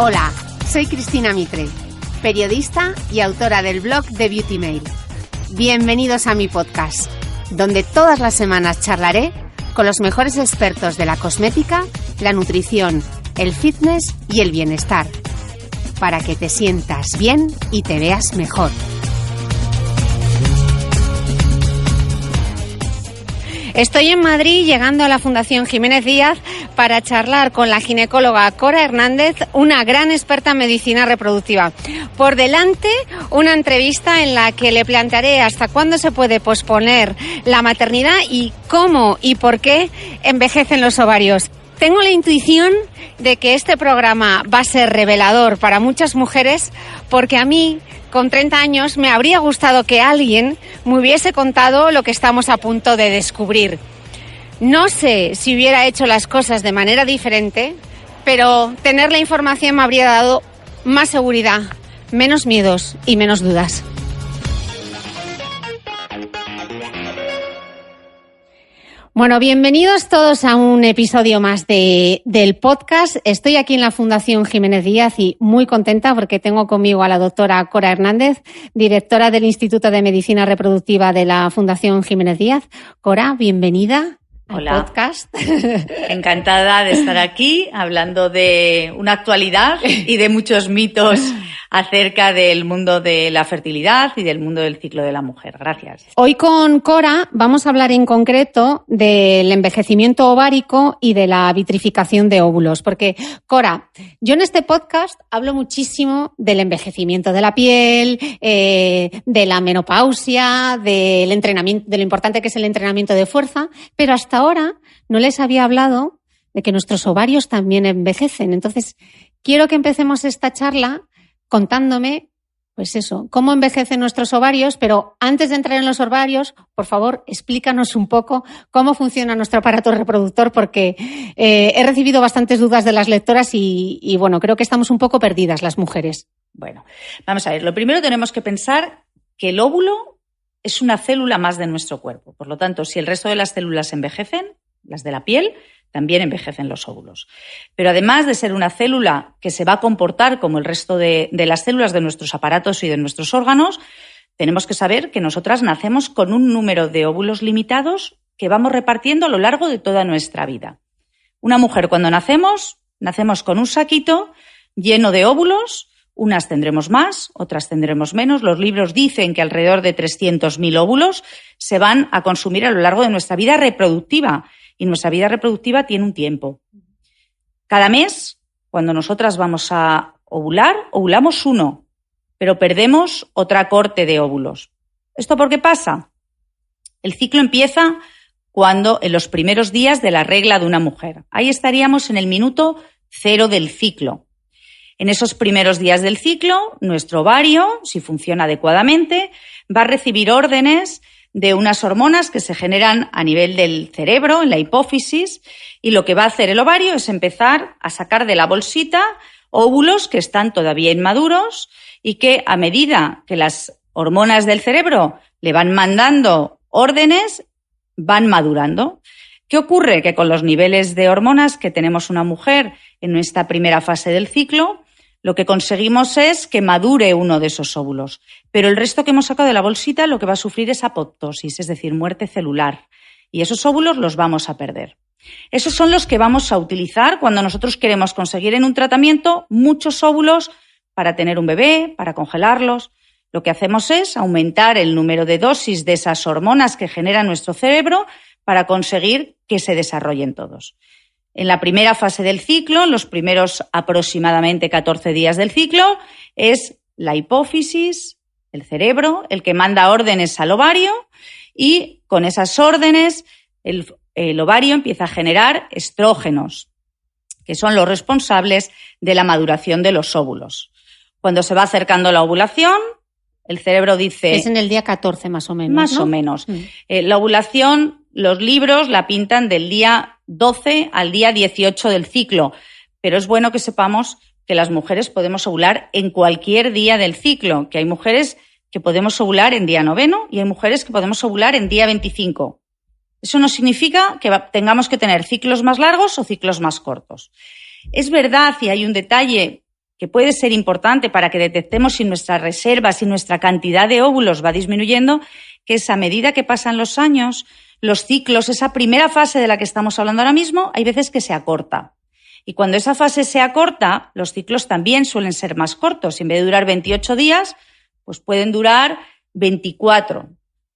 Hola, soy Cristina Mitre, periodista y autora del blog de Beauty Mail. Bienvenidos a mi podcast, donde todas las semanas charlaré con los mejores expertos de la cosmética, la nutrición, el fitness y el bienestar, para que te sientas bien y te veas mejor. Estoy en Madrid, llegando a la Fundación Jiménez Díaz para charlar con la ginecóloga Cora Hernández, una gran experta en medicina reproductiva. Por delante, una entrevista en la que le plantearé hasta cuándo se puede posponer la maternidad y cómo y por qué envejecen los ovarios. Tengo la intuición de que este programa va a ser revelador para muchas mujeres, porque a mí, con 30 años, me habría gustado que alguien me hubiese contado lo que estamos a punto de descubrir. No sé si hubiera hecho las cosas de manera diferente, pero tener la información me habría dado más seguridad, menos miedos y menos dudas. Bueno, bienvenidos todos a un episodio más del podcast. Estoy aquí en la Fundación Jiménez Díaz y muy contenta porque tengo conmigo a la doctora Cora Hernández, directora del Instituto de Medicina Reproductiva de la Fundación Jiménez Díaz. Cora, bienvenida al podcast. Encantada de estar aquí hablando de una actualidad y de muchos mitos acerca del mundo de la fertilidad y del mundo del ciclo de la mujer. Gracias. Hoy con Cora vamos a hablar en concreto del envejecimiento ovárico y de la vitrificación de óvulos. Porque, Cora, yo en este podcast hablo muchísimo del envejecimiento de la piel, de la menopausia, del entrenamiento, de lo importante que es el entrenamiento de fuerza, pero hasta ahora no les había hablado de que nuestros ovarios también envejecen. Entonces, quiero que empecemos esta charla contándome, pues eso, cómo envejecen nuestros ovarios, pero antes de entrar en los ovarios, por favor, explícanos un poco cómo funciona nuestro aparato reproductor, porque he recibido bastantes dudas de las lectoras y bueno, creo que estamos un poco perdidas las mujeres. Bueno, vamos a ver, lo primero tenemos que pensar que el óvulo es una célula más de nuestro cuerpo. Por lo tanto, si el resto de las células envejecen, las de la piel, también envejecen los óvulos. Pero además de ser una célula que se va a comportar como el resto de las células de nuestros aparatos y de nuestros órganos, tenemos que saber que nosotras nacemos con un número de óvulos limitados que vamos repartiendo a lo largo de toda nuestra vida. Una mujer cuando nacemos con un saquito lleno de óvulos. Unas tendremos más, otras tendremos menos. Los libros dicen que alrededor de 300.000 óvulos se van a consumir a lo largo de nuestra vida reproductiva. Y nuestra vida reproductiva tiene un tiempo. Cada mes, cuando nosotras vamos a ovular, ovulamos uno, pero perdemos otra corte de óvulos. ¿Esto por qué pasa? El ciclo empieza cuando en los primeros días de la regla de una mujer. Ahí estaríamos en el minuto 0 del ciclo. En esos primeros días del ciclo, nuestro ovario, si funciona adecuadamente, va a recibir órdenes de unas hormonas que se generan a nivel del cerebro, en la hipófisis, y lo que va a hacer el ovario es empezar a sacar de la bolsita óvulos que están todavía inmaduros y que a medida que las hormonas del cerebro le van mandando órdenes, van madurando. ¿Qué ocurre? Que con los niveles de hormonas que tenemos una mujer en esta primera fase del ciclo, lo que conseguimos es que madure uno de esos óvulos. Pero el resto que hemos sacado de la bolsita lo que va a sufrir es apoptosis, es decir, muerte celular. Y esos óvulos los vamos a perder. Esos son los que vamos a utilizar cuando nosotros queremos conseguir en un tratamiento muchos óvulos para tener un bebé, para congelarlos. Lo que hacemos es aumentar el número de dosis de esas hormonas que genera nuestro cerebro para conseguir que se desarrollen todos. En la primera fase del ciclo, en los primeros aproximadamente 14 días del ciclo, es la hipófisis, el cerebro, el que manda órdenes al ovario y con esas órdenes el ovario empieza a generar estrógenos, que son los responsables de la maduración de los óvulos. Cuando se va acercando la ovulación, el cerebro dice... Es en el día 14 más o menos, Más ¿no? o menos. La ovulación, los libros la pintan del día 12 al día 18 del ciclo, pero es bueno que sepamos que las mujeres podemos ovular en cualquier día del ciclo, que hay mujeres que podemos ovular en día 9 y hay mujeres que podemos ovular en día 25. Eso no significa que tengamos que tener ciclos más largos o ciclos más cortos. Es verdad, y hay un detalle que puede ser importante para que detectemos si nuestra reserva, si nuestra cantidad de óvulos va disminuyendo, que es a medida que pasan los años, los ciclos, esa primera fase de la que estamos hablando ahora mismo, hay veces que se acorta. Y cuando esa fase se acorta, los ciclos también suelen ser más cortos. En vez de durar 28 días, pues pueden durar 24.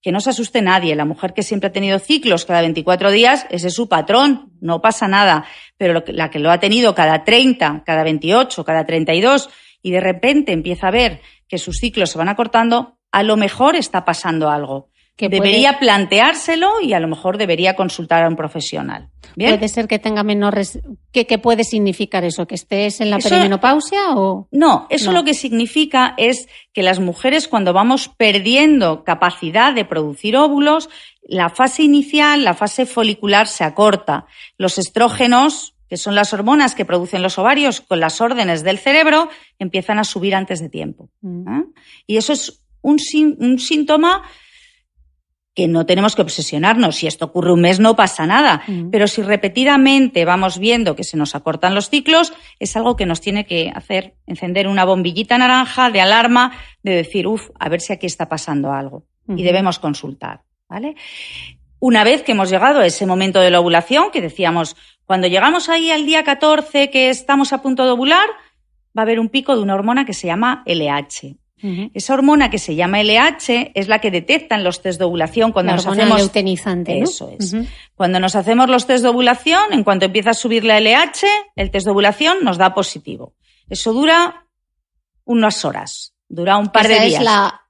Que no se asuste nadie. La mujer que siempre ha tenido ciclos cada 24 días, ese es su patrón, no pasa nada. Pero la que lo ha tenido cada 30, cada 28, cada 32 y de repente empieza a ver que sus ciclos se van acortando, a lo mejor está pasando algo. Que debería planteárselo y a lo mejor debería consultar a un profesional. ¿Bien? ¿Puede ser que tenga menores? ¿Qué puede significar eso? ¿Que estés en la perimenopausia o...? No, eso lo que significa es que las mujeres, cuando vamos perdiendo capacidad de producir óvulos, la fase inicial, la fase folicular se acorta. Los estrógenos, que son las hormonas que producen los ovarios con las órdenes del cerebro, empiezan a subir antes de tiempo. Y eso es un síntoma que no tenemos que obsesionarnos. Si esto ocurre un mes no pasa nada, pero si repetidamente vamos viendo que se nos acortan los ciclos, es algo que nos tiene que hacer encender una bombillita naranja de alarma de decir, a ver si aquí está pasando algo. Y debemos consultar, ¿vale? Una vez que hemos llegado a ese momento de la ovulación, que decíamos, cuando llegamos ahí al día 14 que estamos a punto de ovular, va a haber un pico de una hormona que se llama LH. Esa hormona que se llama LH es la que detectan los test de ovulación cuando nos hacemos... La hormona luteinizante, ¿no? Eso es. Cuando nos hacemos los test de ovulación, en cuanto empieza a subir la LH, el test de ovulación nos da positivo. Eso dura unas horas, dura un par de días.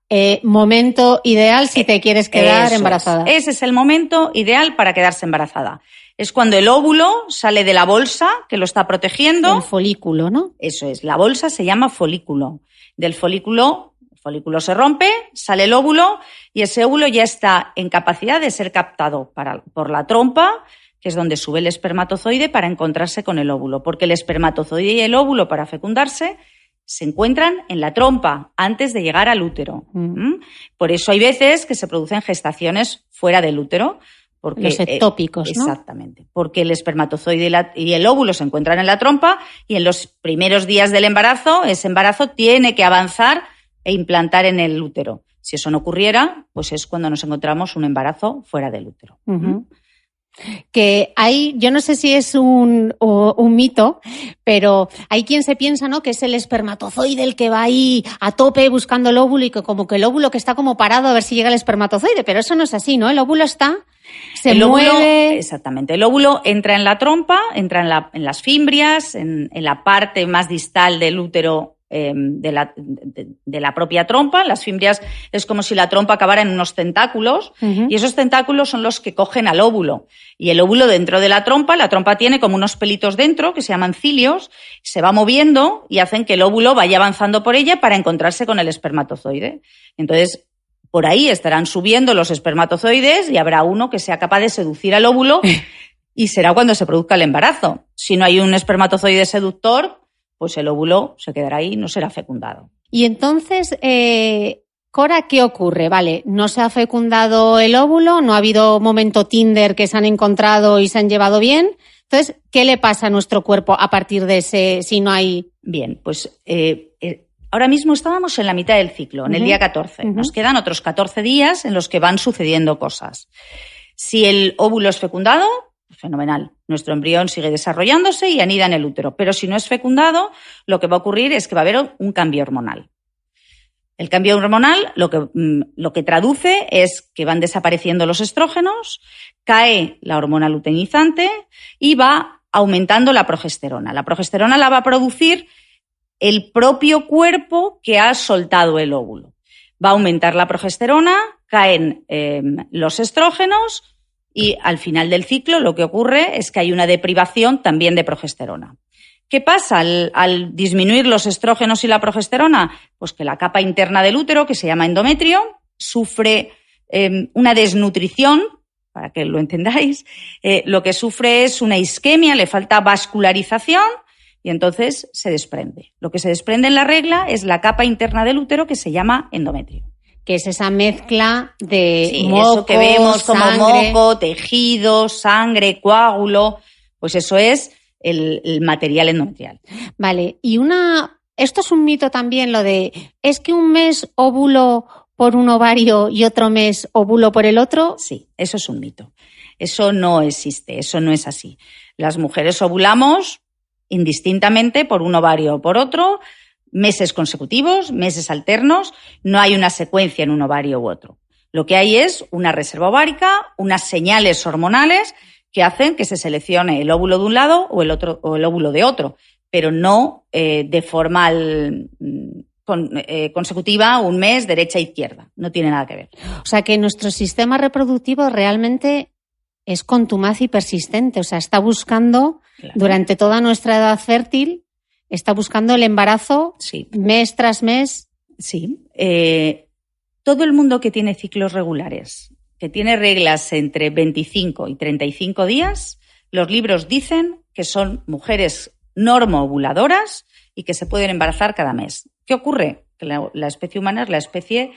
Es el momento ideal si te quieres quedar embarazada. Ese es el momento ideal para quedarse embarazada. Es cuando el óvulo sale de la bolsa que lo está protegiendo. El folículo, ¿no? Eso es. La bolsa se llama folículo. Del folículo, el folículo se rompe, sale el óvulo y ese óvulo ya está en capacidad de ser captado por la trompa, que es donde sube el espermatozoide para encontrarse con el óvulo. Porque el espermatozoide y el óvulo para fecundarse se encuentran en la trompa antes de llegar al útero. Por eso hay veces que se producen gestaciones fuera del útero. Porque, los ectópicos, ¿no? Exactamente, porque el espermatozoide y el óvulo se encuentran en la trompa y en los primeros días del embarazo, ese embarazo tiene que avanzar e implantar en el útero. Si eso no ocurriera, pues es cuando nos encontramos un embarazo fuera del útero. Que hay, yo no sé si es un mito, pero hay quien se piensa, ¿no?, que es el espermatozoide el que va ahí a tope buscando el óvulo y que como que el óvulo que está como parado a ver si llega el espermatozoide, pero eso no es así, ¿no? El óvulo está... Se mueve. Exactamente. El óvulo entra en la trompa, entra en las fimbrias, en la parte más distal del útero de la propia trompa. Las fimbrias es como si la trompa acabara en unos tentáculos y esos tentáculos son los que cogen al óvulo. Y el óvulo dentro de la trompa tiene como unos pelitos dentro que se llaman cilios, se va moviendo y hacen que el óvulo vaya avanzando por ella para encontrarse con el espermatozoide. Entonces, por ahí estarán subiendo los espermatozoides y habrá uno que sea capaz de seducir al óvulo y será cuando se produzca el embarazo. Si no hay un espermatozoide seductor, pues el óvulo se quedará ahí y no será fecundado. Y entonces, Cora, ¿qué ocurre? Vale, no se ha fecundado el óvulo, no ha habido momento Tinder que se han encontrado y se han llevado bien. Entonces, ¿qué le pasa a nuestro cuerpo a partir de ese, si no hay...? Bien, pues... ahora mismo estábamos en la mitad del ciclo, en el día 14. Nos quedan otros 14 días en los que van sucediendo cosas. Si el óvulo es fecundado, fenomenal. Nuestro embrión sigue desarrollándose y anida en el útero. Pero si no es fecundado, lo que va a ocurrir es que va a haber un cambio hormonal. El cambio hormonal lo que traduce es que van desapareciendo los estrógenos, cae la hormona luteinizante y va aumentando la progesterona. La progesterona la va a producir el propio cuerpo que ha soltado el óvulo. Va a aumentar la progesterona, caen los estrógenos y al final del ciclo lo que ocurre es que hay una deprivación también de progesterona. ¿Qué pasa al disminuir los estrógenos y la progesterona? Pues que la capa interna del útero, que se llama endometrio, sufre una desnutrición. Para que lo entendáis, lo que sufre es una isquemia, le falta vascularización, y entonces se desprende. Lo que se desprende en la regla es la capa interna del útero que se llama endometrio. Que es esa mezcla de moco, eso que vemos como sangre. moco, tejido, sangre, coágulo, pues eso es el material endometrial. Vale, y una Esto es un mito también, lo de, ¿es que un mes ovulo por un ovario y otro mes ovulo por el otro? Sí, eso es un mito. Eso no existe, eso no es así. Las mujeres ovulamos indistintamente por un ovario o por otro, meses consecutivos, meses alternos, no hay una secuencia en un ovario u otro. Lo que hay es una reserva ovárica, unas señales hormonales que hacen que se seleccione el óvulo de un lado o el óvulo de otro, pero no de forma consecutiva, un mes, derecha e izquierda. No tiene nada que ver. O sea que nuestro sistema reproductivo realmente es contumaz y persistente. O sea, está buscando, durante toda nuestra edad fértil, está buscando el embarazo mes tras mes. Sí. Todo el mundo que tiene ciclos regulares, que tiene reglas entre 25 y 35 días, los libros dicen que son mujeres normoovuladoras y que se pueden embarazar cada mes. ¿Qué ocurre? Que la especie humana es la especie,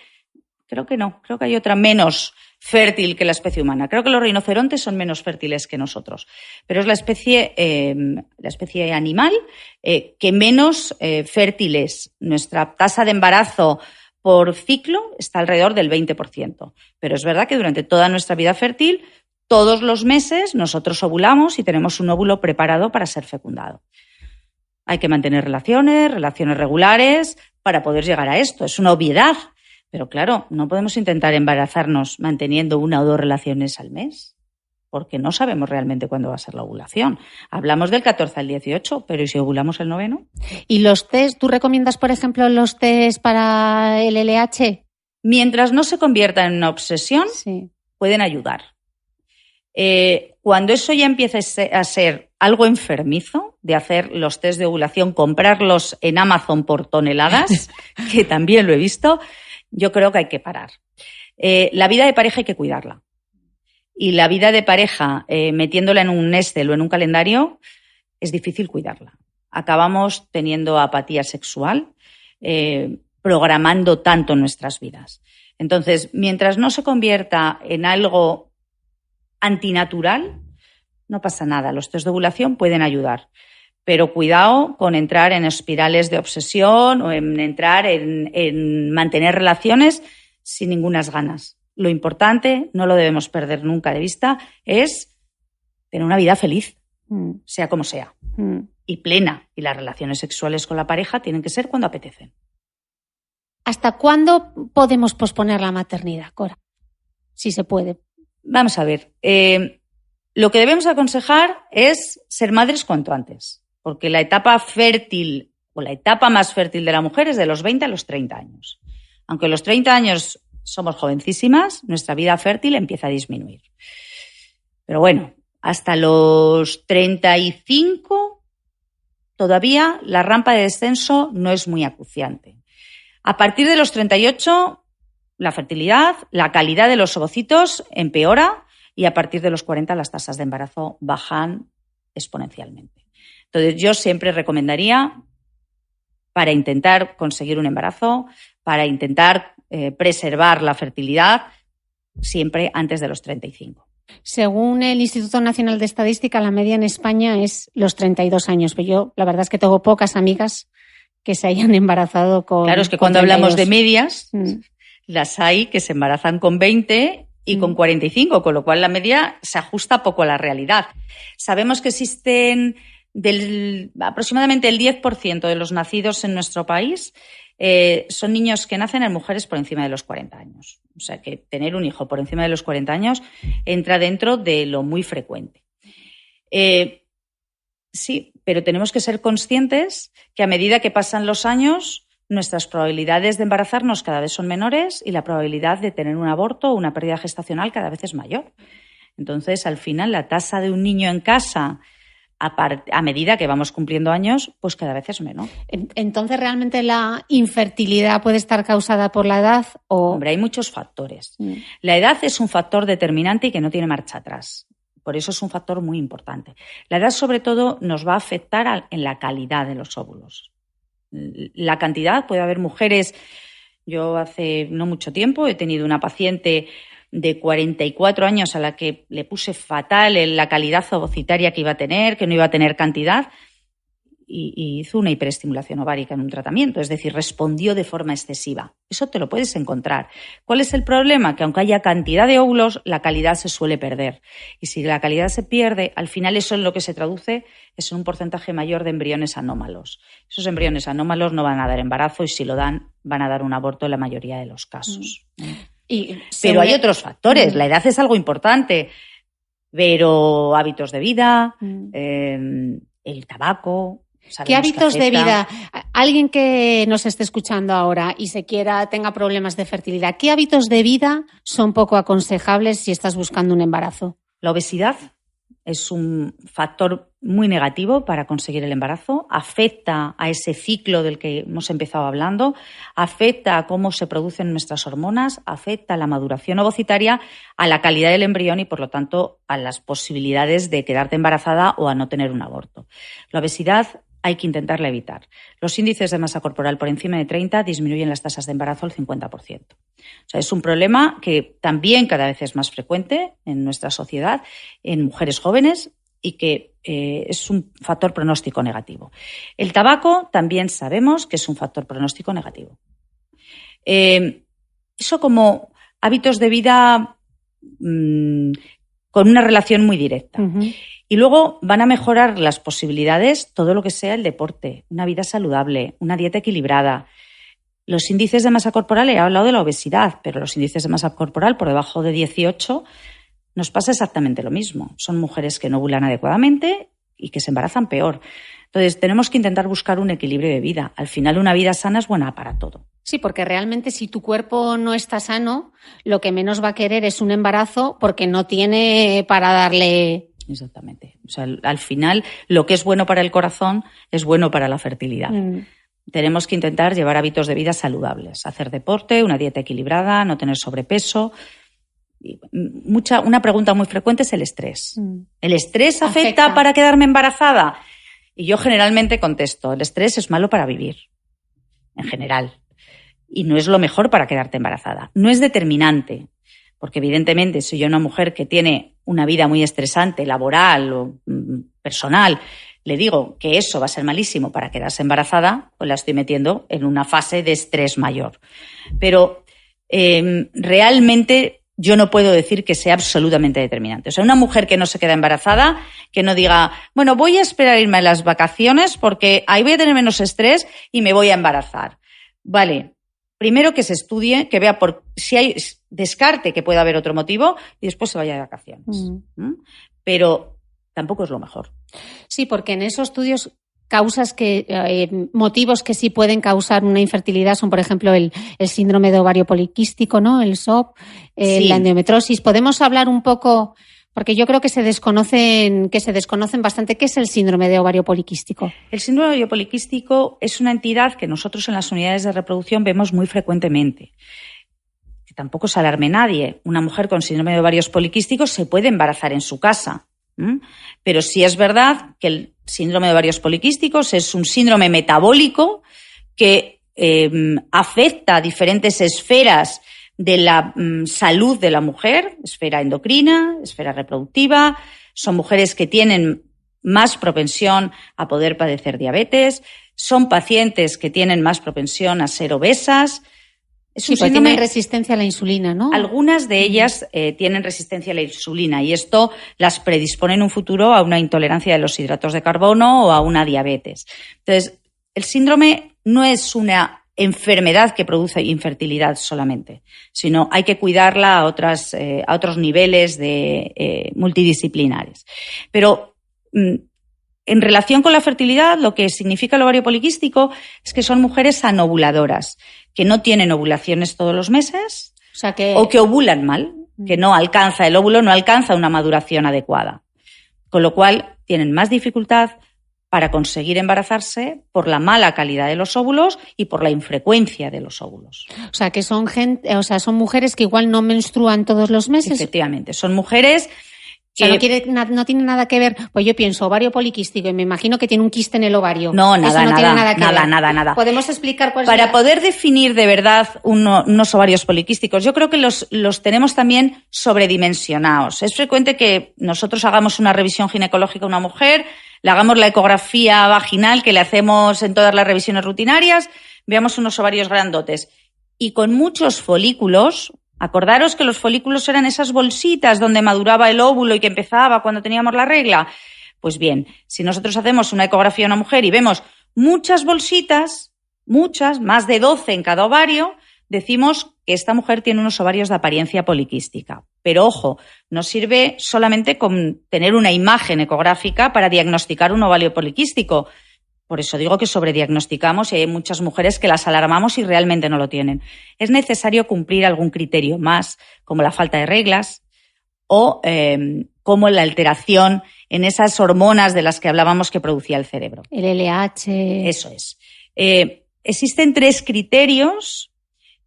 creo que hay otra menos fértil que la especie humana. Creo que los rinocerontes son menos fértiles que nosotros, pero es la especie animal que menos fértil es. Nuestra tasa de embarazo por ciclo está alrededor del 20%, pero es verdad que durante toda nuestra vida fértil, todos los meses nosotros ovulamos y tenemos un óvulo preparado para ser fecundado. Hay que mantener relaciones regulares para poder llegar a esto. Es una obviedad. Pero claro, no podemos intentar embarazarnos manteniendo 1 o 2 relaciones al mes, porque no sabemos realmente cuándo va a ser la ovulación. Hablamos del 14 al 18, pero ¿y si ovulamos el 9? ¿Y los test? ¿Tú recomiendas, por ejemplo, los test para el LH? Mientras no se convierta en una obsesión, pueden ayudar. Cuando eso ya empieza a ser algo enfermizo, de hacer los test de ovulación, comprarlos en Amazon por toneladas, que también lo he visto, yo creo que hay que parar. La vida de pareja hay que cuidarla. Y la vida de pareja, metiéndola en un Excel o en un calendario, es difícil cuidarla. Acabamos teniendo apatía sexual, programando tanto nuestras vidas. Entonces, mientras no se convierta en algo antinatural, no pasa nada. Los test de ovulación pueden ayudar. Pero cuidado con entrar en espirales de obsesión o en entrar en mantener relaciones sin ningunas ganas. Lo importante, no lo debemos perder nunca de vista, es tener una vida feliz, sea como sea, y plena. Y las relaciones sexuales con la pareja tienen que ser cuando apetecen. ¿Hasta cuándo podemos posponer la maternidad, Cora? Si se puede. Vamos a ver. Lo que debemos aconsejar es ser madres cuanto antes. Porque la etapa fértil o la etapa más fértil de la mujer es de los 20 a los 30 años. Aunque a los 30 años somos jovencísimas, nuestra vida fértil empieza a disminuir. Pero bueno, hasta los 35 todavía la rampa de descenso no es muy acuciante. A partir de los 38, la fertilidad, la calidad de los ovocitos empeora y a partir de los 40 las tasas de embarazo bajan exponencialmente. Entonces, yo siempre recomendaría, para intentar conseguir un embarazo, para intentar preservar la fertilidad, siempre antes de los 35. Según el Instituto Nacional de Estadística, la media en España es los 32 años. Pero yo, la verdad es que tengo pocas amigas que se hayan embarazado con 32. Claro, es que cuando hablamos de medias, las hay que se embarazan con 20 y con 45, con lo cual la media se ajusta poco a la realidad. Sabemos que existen aproximadamente el 10% de los nacidos en nuestro país son niños que nacen en mujeres por encima de los 40 años. O sea que tener un hijo por encima de los 40 años entra dentro de lo muy frecuente. Sí, pero tenemos que ser conscientes que a medida que pasan los años, nuestras probabilidades de embarazarnos cada vez son menores y la probabilidad de tener un aborto o una pérdida gestacional cada vez es mayor. Entonces, al final, la tasa de un niño en casa a medida que vamos cumpliendo años, pues cada vez es menor. Entonces, ¿realmente la infertilidad puede estar causada por la edad? Hombre, hay muchos factores. La edad es un factor determinante y que no tiene marcha atrás. Por eso es un factor muy importante. La edad, sobre todo, nos va a afectar en la calidad de los óvulos. La cantidad, puede haber mujeres... Yo hace no mucho tiempo he tenido una paciente de 44 años a la que le puse fatal en la calidad ovocitaria que iba a tener, que no iba a tener cantidad, y hizo una hiperestimulación ovárica en un tratamiento, es decir, respondió de forma excesiva. Eso te lo puedes encontrar. ¿Cuál es el problema? Que aunque haya cantidad de óvulos, la calidad se suele perder. Y si la calidad se pierde, al final eso en lo que se traduce es en un porcentaje mayor de embriones anómalos. Esos embriones anómalos no van a dar embarazo y si lo dan, van a dar un aborto en la mayoría de los casos. Pero hay otros factores. La edad es algo importante, pero hábitos de vida, el tabaco. ¿Qué hábitos de vida? Alguien que nos esté escuchando ahora y tenga problemas de fertilidad, ¿qué hábitos de vida son poco aconsejables si estás buscando un embarazo? La obesidad es un factor muy negativo para conseguir el embarazo, afecta a ese ciclo del que hemos empezado hablando, afecta a cómo se producen nuestras hormonas, afecta a la maduración ovocitaria, a la calidad del embrión y, por lo tanto, a las posibilidades de quedarte embarazada o a no tener un aborto. La obesidad hay que intentarla evitar. Los índices de masa corporal por encima de 30 disminuyen las tasas de embarazo al 50%. O sea, es un problema que también cada vez es más frecuente en nuestra sociedad, en mujeres jóvenes, y que es un factor pronóstico negativo. El tabaco también sabemos que es un factor pronóstico negativo. Eso como hábitos de vida con una relación muy directa. Uh-huh. Y luego van a mejorar las posibilidades todo lo que sea el deporte, una vida saludable, una dieta equilibrada. Los índices de masa corporal, he hablado de la obesidad, pero los índices de masa corporal por debajo de 18 nos pasa exactamente lo mismo. Son mujeres que no ovulan adecuadamente y que se embarazan peor. Entonces, tenemos que intentar buscar un equilibrio de vida. Al final, una vida sana es buena para todo. Sí, porque realmente si tu cuerpo no está sano, lo que menos va a querer es un embarazo porque no tiene para darle... Exactamente. O sea, al final, lo que es bueno para el corazón es bueno para la fertilidad. Tenemos que intentar llevar hábitos de vida saludables, hacer deporte, una dieta equilibrada, no tener sobrepeso. Una pregunta muy frecuente es el estrés. ¿El estrés afecta para quedarme embarazada? Y yo generalmente contesto, el estrés es malo para vivir, en general. Y no es lo mejor para quedarte embarazada. No es determinante. Porque evidentemente soy yo una mujer que tiene una vida muy estresante, laboral o personal, le digo que eso va a ser malísimo para quedarse embarazada, pues la estoy metiendo en una fase de estrés mayor. Pero realmente yo no puedo decir que sea absolutamente determinante. O sea, una mujer que no se queda embarazada, que no diga, bueno, voy a esperar a irme a las vacaciones porque ahí voy a tener menos estrés y me voy a embarazar. Vale. Primero que se estudie, que vea por si hay descarte que pueda haber otro motivo y después se vaya de vacaciones. Pero tampoco es lo mejor. Sí, porque en esos estudios motivos que sí pueden causar una infertilidad son, por ejemplo, el síndrome de ovario poliquístico, ¿no? El SOP, la endometriosis. ¿Podemos hablar un poco? Porque yo creo que se desconocen bastante. ¿Qué es el síndrome de ovario poliquístico? El síndrome de ovario poliquístico es una entidad que nosotros en las unidades de reproducción vemos muy frecuentemente. Que tampoco se alarme nadie. Una mujer con síndrome de ovarios poliquísticos se puede embarazar en su casa. Pero sí es verdad que el síndrome de ovarios poliquísticos es un síndrome metabólico que afecta a diferentes esferas de la salud de la mujer, esfera endocrina, esfera reproductiva. Son mujeres que tienen más propensión a poder padecer diabetes, son pacientes que tienen más propensión a ser obesas. Sí, pues tienen resistencia a la insulina, ¿no? Algunas de ellas tienen resistencia a la insulina y esto las predispone en un futuro a una intolerancia de los hidratos de carbono o a una diabetes. Entonces, el síndrome no es una enfermedad que produce infertilidad solamente, sino hay que cuidarla a otros niveles multidisciplinares. Pero en relación con la fertilidad, lo que significa el ovario poliquístico es que son mujeres anovuladoras, que no tienen ovulaciones todos los meses, o que ovulan mal, que no alcanza el óvulo, no alcanza una maduración adecuada. Con lo cual tienen más dificultad para conseguir embarazarse por la mala calidad de los óvulos y por la infrecuencia de los óvulos. O sea, que son mujeres que igual no menstruan todos los meses. Efectivamente, son mujeres que no tiene nada que ver. Pues yo pienso ovario poliquístico y me imagino que tiene un quiste en el ovario. No, nada. ¿Podemos explicar cuál es? Para poder definir de verdad unos ovarios poliquísticos, yo creo que los tenemos también sobredimensionados. Es frecuente que nosotros hagamos una revisión ginecológica a una mujer, le hagamos la ecografía vaginal que le hacemos en todas las revisiones rutinarias, veamos unos ovarios grandotes y con muchos folículos. Acordaros que los folículos eran esas bolsitas donde maduraba el óvulo y que empezaba cuando teníamos la regla. Pues bien, si nosotros hacemos una ecografía a una mujer y vemos muchas bolsitas, muchas, más de 12 en cada ovario, decimos que esta mujer tiene unos ovarios de apariencia poliquística. Pero ojo, no sirve solamente con tener una imagen ecográfica para diagnosticar un ovario poliquístico. Por eso digo que sobrediagnosticamos y hay muchas mujeres que las alarmamos y realmente no lo tienen. Es necesario cumplir algún criterio más, como la falta de reglas o como la alteración en esas hormonas de las que hablábamos que producía el cerebro. El LH. Eso es. Existen 3 criterios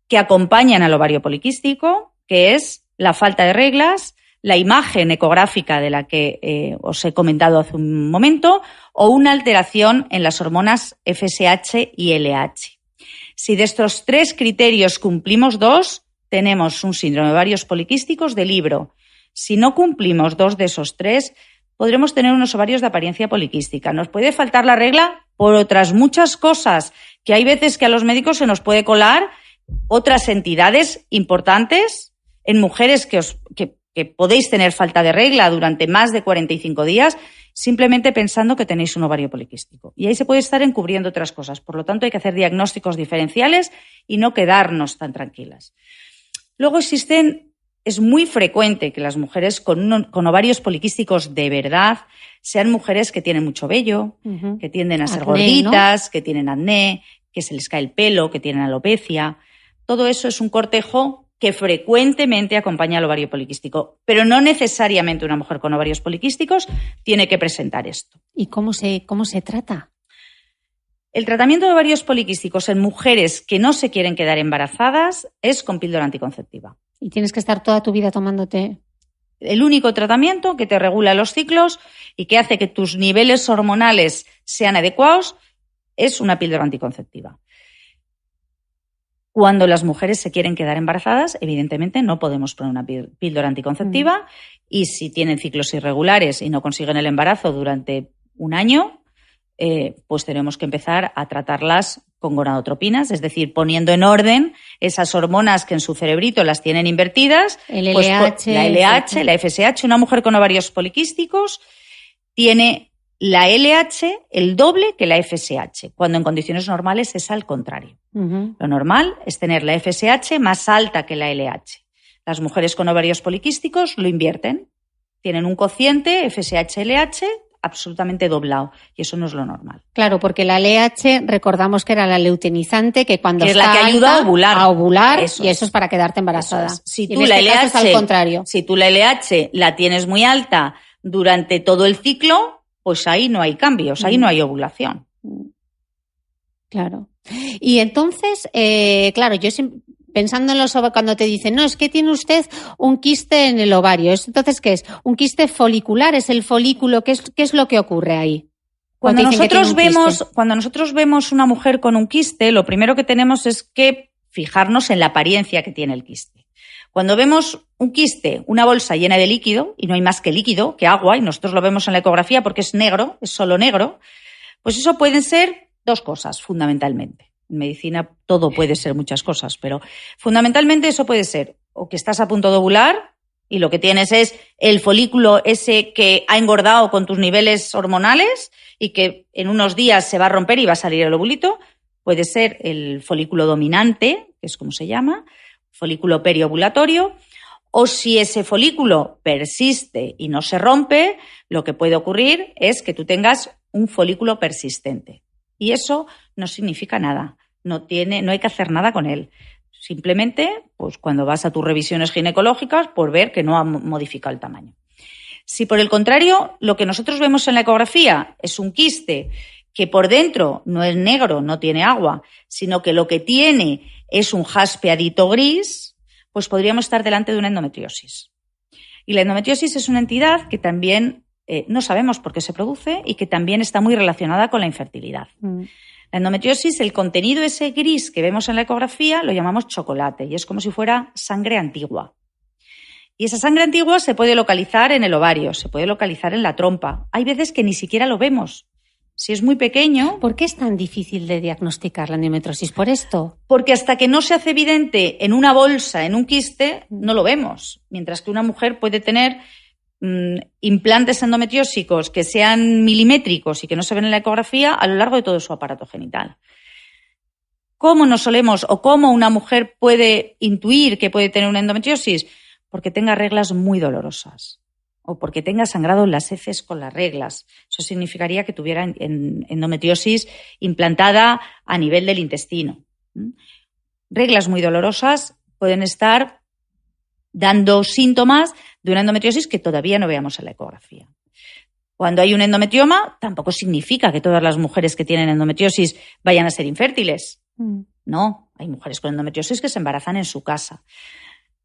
que acompañan al ovario poliquístico, que es la falta de reglas, la imagen ecográfica de la que os he comentado hace un momento, o una alteración en las hormonas FSH y LH. Si de estos 3 criterios cumplimos 2, tenemos un síndrome de ovarios poliquísticos de Libro. Si no cumplimos 2 de esos 3, podremos tener unos ovarios de apariencia poliquística. Nos puede faltar la regla por otras muchas cosas, que hay veces que a los médicos se nos puede colar otras entidades importantes en mujeres que podéis tener falta de regla durante más de 45 días simplemente pensando que tenéis un ovario poliquístico. Y ahí se puede estar encubriendo otras cosas. Por lo tanto, hay que hacer diagnósticos diferenciales y no quedarnos tan tranquilas. Luego es muy frecuente que las mujeres con ovarios poliquísticos de verdad sean mujeres que tienen mucho vello, que tienden a ser gorditas, ¿no? Que tienen acné, que se les cae el pelo, que tienen alopecia. Todo eso es un cortejo que frecuentemente acompaña al ovario poliquístico, pero no necesariamente una mujer con ovarios poliquísticos tiene que presentar esto. ¿Y cómo se trata? El tratamiento de ovarios poliquísticos en mujeres que no se quieren quedar embarazadas es con píldora anticonceptiva. ¿Y tienes que estar toda tu vida tomándote? El único tratamiento que te regula los ciclos y que hace que tus niveles hormonales sean adecuados es una píldora anticonceptiva. Cuando las mujeres se quieren quedar embarazadas, evidentemente no podemos poner una píldora anticonceptiva y si tienen ciclos irregulares y no consiguen el embarazo durante un año, pues tenemos que empezar a tratarlas con gonadotropinas, es decir, poniendo en orden esas hormonas que en su cerebrito las tienen invertidas. El LH, la LH, la FSH. Una mujer con ovarios poliquísticos tiene la LH el doble que la FSH, cuando en condiciones normales es al contrario. Lo normal es tener la FSH más alta que la LH. Las mujeres con ovarios poliquísticos lo invierten. Tienen un cociente FSH-LH absolutamente doblado y eso no es lo normal. Claro, porque la LH recordamos que era la luteinizante que cuando que es está la que ayuda a ovular eso y eso es para quedarte embarazada. Es. Si y tú en la este LH, caso es al contrario. Si tú la LH la tienes muy alta durante todo el ciclo, pues ahí no hay cambios, ahí no hay ovulación. Claro. Y entonces, claro, yo pensando en los ovarios, cuando te dicen, no, es que tiene usted un quiste en el ovario. Entonces, ¿qué es? Un quiste folicular, es el folículo. ¿Qué es lo que ocurre ahí? Cuando nosotros vemos una mujer con un quiste, lo primero que tenemos es que fijarnos en la apariencia que tiene el quiste. Cuando vemos un quiste, una bolsa llena de líquido, y no hay más que líquido, que agua, y nosotros lo vemos en la ecografía porque es negro, es solo negro, pues eso pueden ser 2 cosas, fundamentalmente. En medicina todo puede ser muchas cosas, pero fundamentalmente eso puede ser o que estás a punto de ovular y lo que tienes es el folículo ese que ha engordado con tus niveles hormonales y que en unos días se va a romper y va a salir el ovulito. Puede ser el folículo dominante, que es como se llama, folículo periovulatorio, o si ese folículo persiste y no se rompe, lo que puede ocurrir es que tú tengas un folículo persistente. Y eso no significa nada, no hay que hacer nada con él. Simplemente, pues cuando vas a tus revisiones ginecológicas, por ver que no ha modificado el tamaño. Si por el contrario, lo que nosotros vemos en la ecografía es un quiste que por dentro no es negro, no tiene agua, sino que lo que tiene es un jaspeadito gris, pues podríamos estar delante de una endometriosis. Y la endometriosis es una entidad que también no sabemos por qué se produce y que también está muy relacionada con la infertilidad. La endometriosis, el contenido ese gris que vemos en la ecografía, lo llamamos chocolate y es como si fuera sangre antigua. Y esa sangre antigua se puede localizar en el ovario, se puede localizar en la trompa. Hay veces que ni siquiera lo vemos. Si es muy pequeño... ¿Por qué es tan difícil de diagnosticar la endometriosis? ¿Por esto? Porque hasta que no se hace evidente en una bolsa, en un quiste, no lo vemos. Mientras que una mujer puede tener implantes endometriósicos que sean milimétricos y que no se ven en la ecografía a lo largo de todo su aparato genital. ¿Cómo nos solemos o cómo una mujer puede intuir que puede tener una endometriosis? Porque tenga reglas muy dolorosas o porque tenga sangrado en las heces con las reglas. Eso significaría que tuviera endometriosis implantada a nivel del intestino. Reglas muy dolorosas pueden estar dando síntomas de una endometriosis que todavía no veamos en la ecografía. Cuando hay un endometrioma, tampoco significa que todas las mujeres que tienen endometriosis vayan a ser infértiles. No, hay mujeres con endometriosis que se embarazan en su casa.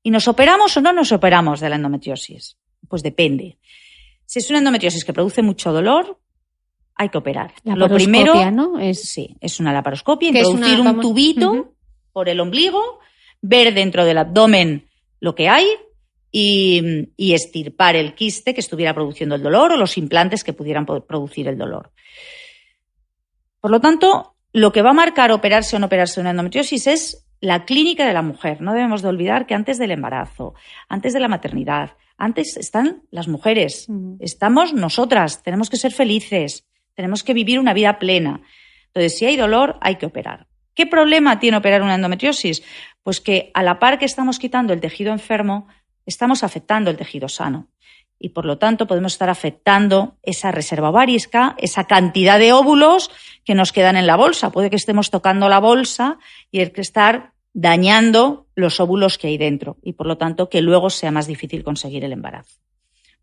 ¿Y nos operamos o no nos operamos de la endometriosis? Pues depende. Si es una endometriosis que produce mucho dolor, hay que operar. Lo primero, ¿no? Sí, es una laparoscopia, introducir un tubito por el ombligo, ver dentro del abdomen lo que hay y extirpar el quiste que estuviera produciendo el dolor o los implantes que pudieran producir el dolor. Por lo tanto, lo que va a marcar operarse o no operarse una endometriosis es la clínica de la mujer. No debemos de olvidar que antes del embarazo, antes de la maternidad, antes están las mujeres, estamos nosotras, tenemos que ser felices, tenemos que vivir una vida plena. Entonces, si hay dolor, hay que operar. ¿Qué problema tiene operar una endometriosis? Pues que a la par que estamos quitando el tejido enfermo, estamos afectando el tejido sano. Y por lo tanto podemos estar afectando esa reserva ovárica, esa cantidad de óvulos que nos quedan en la bolsa. Puede que estemos tocando la bolsa y hay que estar dañando los óvulos que hay dentro y por lo tanto que luego sea más difícil conseguir el embarazo.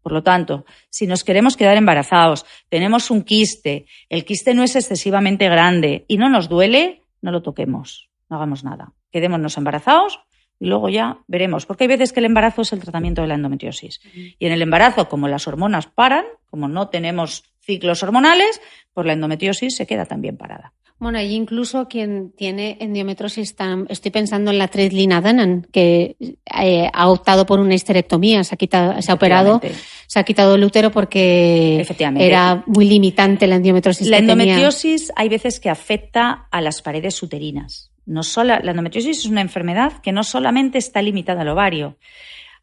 Por lo tanto, si nos queremos quedar embarazados, tenemos un quiste, el quiste no es excesivamente grande y no nos duele, no lo toquemos, no hagamos nada. Quedémonos embarazados y luego ya veremos, porque hay veces que el embarazo es el tratamiento de la endometriosis. Y en el embarazo, como las hormonas paran, como no tenemos ciclos hormonales, pues la endometriosis se queda también parada. Bueno, y incluso quien tiene endometriosis, estoy pensando en la actriz Lina Dunham, que ha optado por una histerectomía, se ha operado, se ha quitado el útero porque era muy limitante la endometriosis. La endometriosis hay veces que afecta a las paredes uterinas. La endometriosis es una enfermedad que no solamente está limitada al ovario.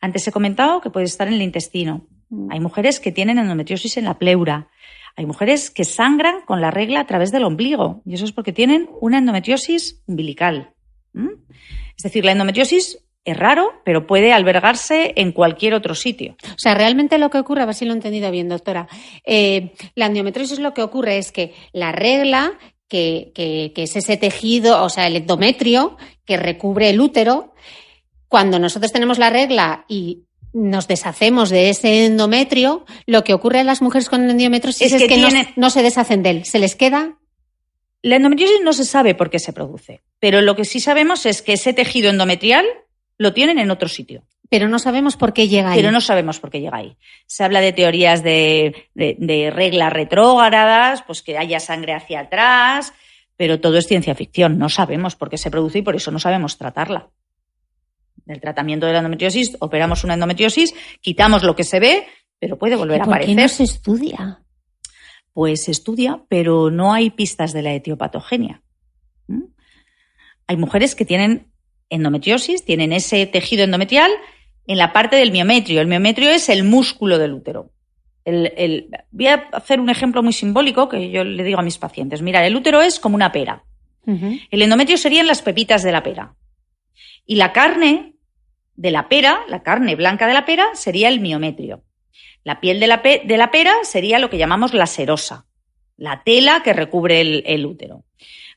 Antes he comentado que puede estar en el intestino. Hay mujeres que tienen endometriosis en la pleura. Hay mujeres que sangran con la regla a través del ombligo y eso es porque tienen una endometriosis umbilical. Es decir, la endometriosis es raro, pero puede albergarse en cualquier otro sitio. O sea, realmente lo que ocurre, a ver si lo he entendido bien, doctora, la endometriosis lo que ocurre es que la regla, que es ese tejido, o sea, el endometrio que recubre el útero, cuando nosotros tenemos la regla y nos deshacemos de ese endometrio, lo que ocurre a las mujeres con endometriosis es que no se deshacen de él, se les queda. La endometriosis no se sabe por qué se produce, pero lo que sí sabemos es que ese tejido endometrial lo tienen en otro sitio. Pero no sabemos por qué llega ahí. Pero no sabemos por qué llega ahí. Se habla de teorías de reglas retrógradas, pues que haya sangre hacia atrás, pero todo es ciencia ficción. No sabemos por qué se produce y por eso no sabemos tratarla. El tratamiento de la endometriosis, operamos una endometriosis, quitamos lo que se ve, pero puede volver a aparecer. ¿Por qué no se estudia? Pues se estudia, pero no hay pistas de la etiopatogenia. Hay mujeres que tienen endometriosis, tienen ese tejido endometrial en la parte del miometrio. El miometrio es el músculo del útero. Voy a hacer un ejemplo muy simbólico que yo le digo a mis pacientes. Mirad, el útero es como una pera. El endometrio serían las pepitas de la pera. Y la carne de la pera, la carne blanca de la pera, sería el miometrio. La piel de la pera sería lo que llamamos la serosa, la tela que recubre el útero.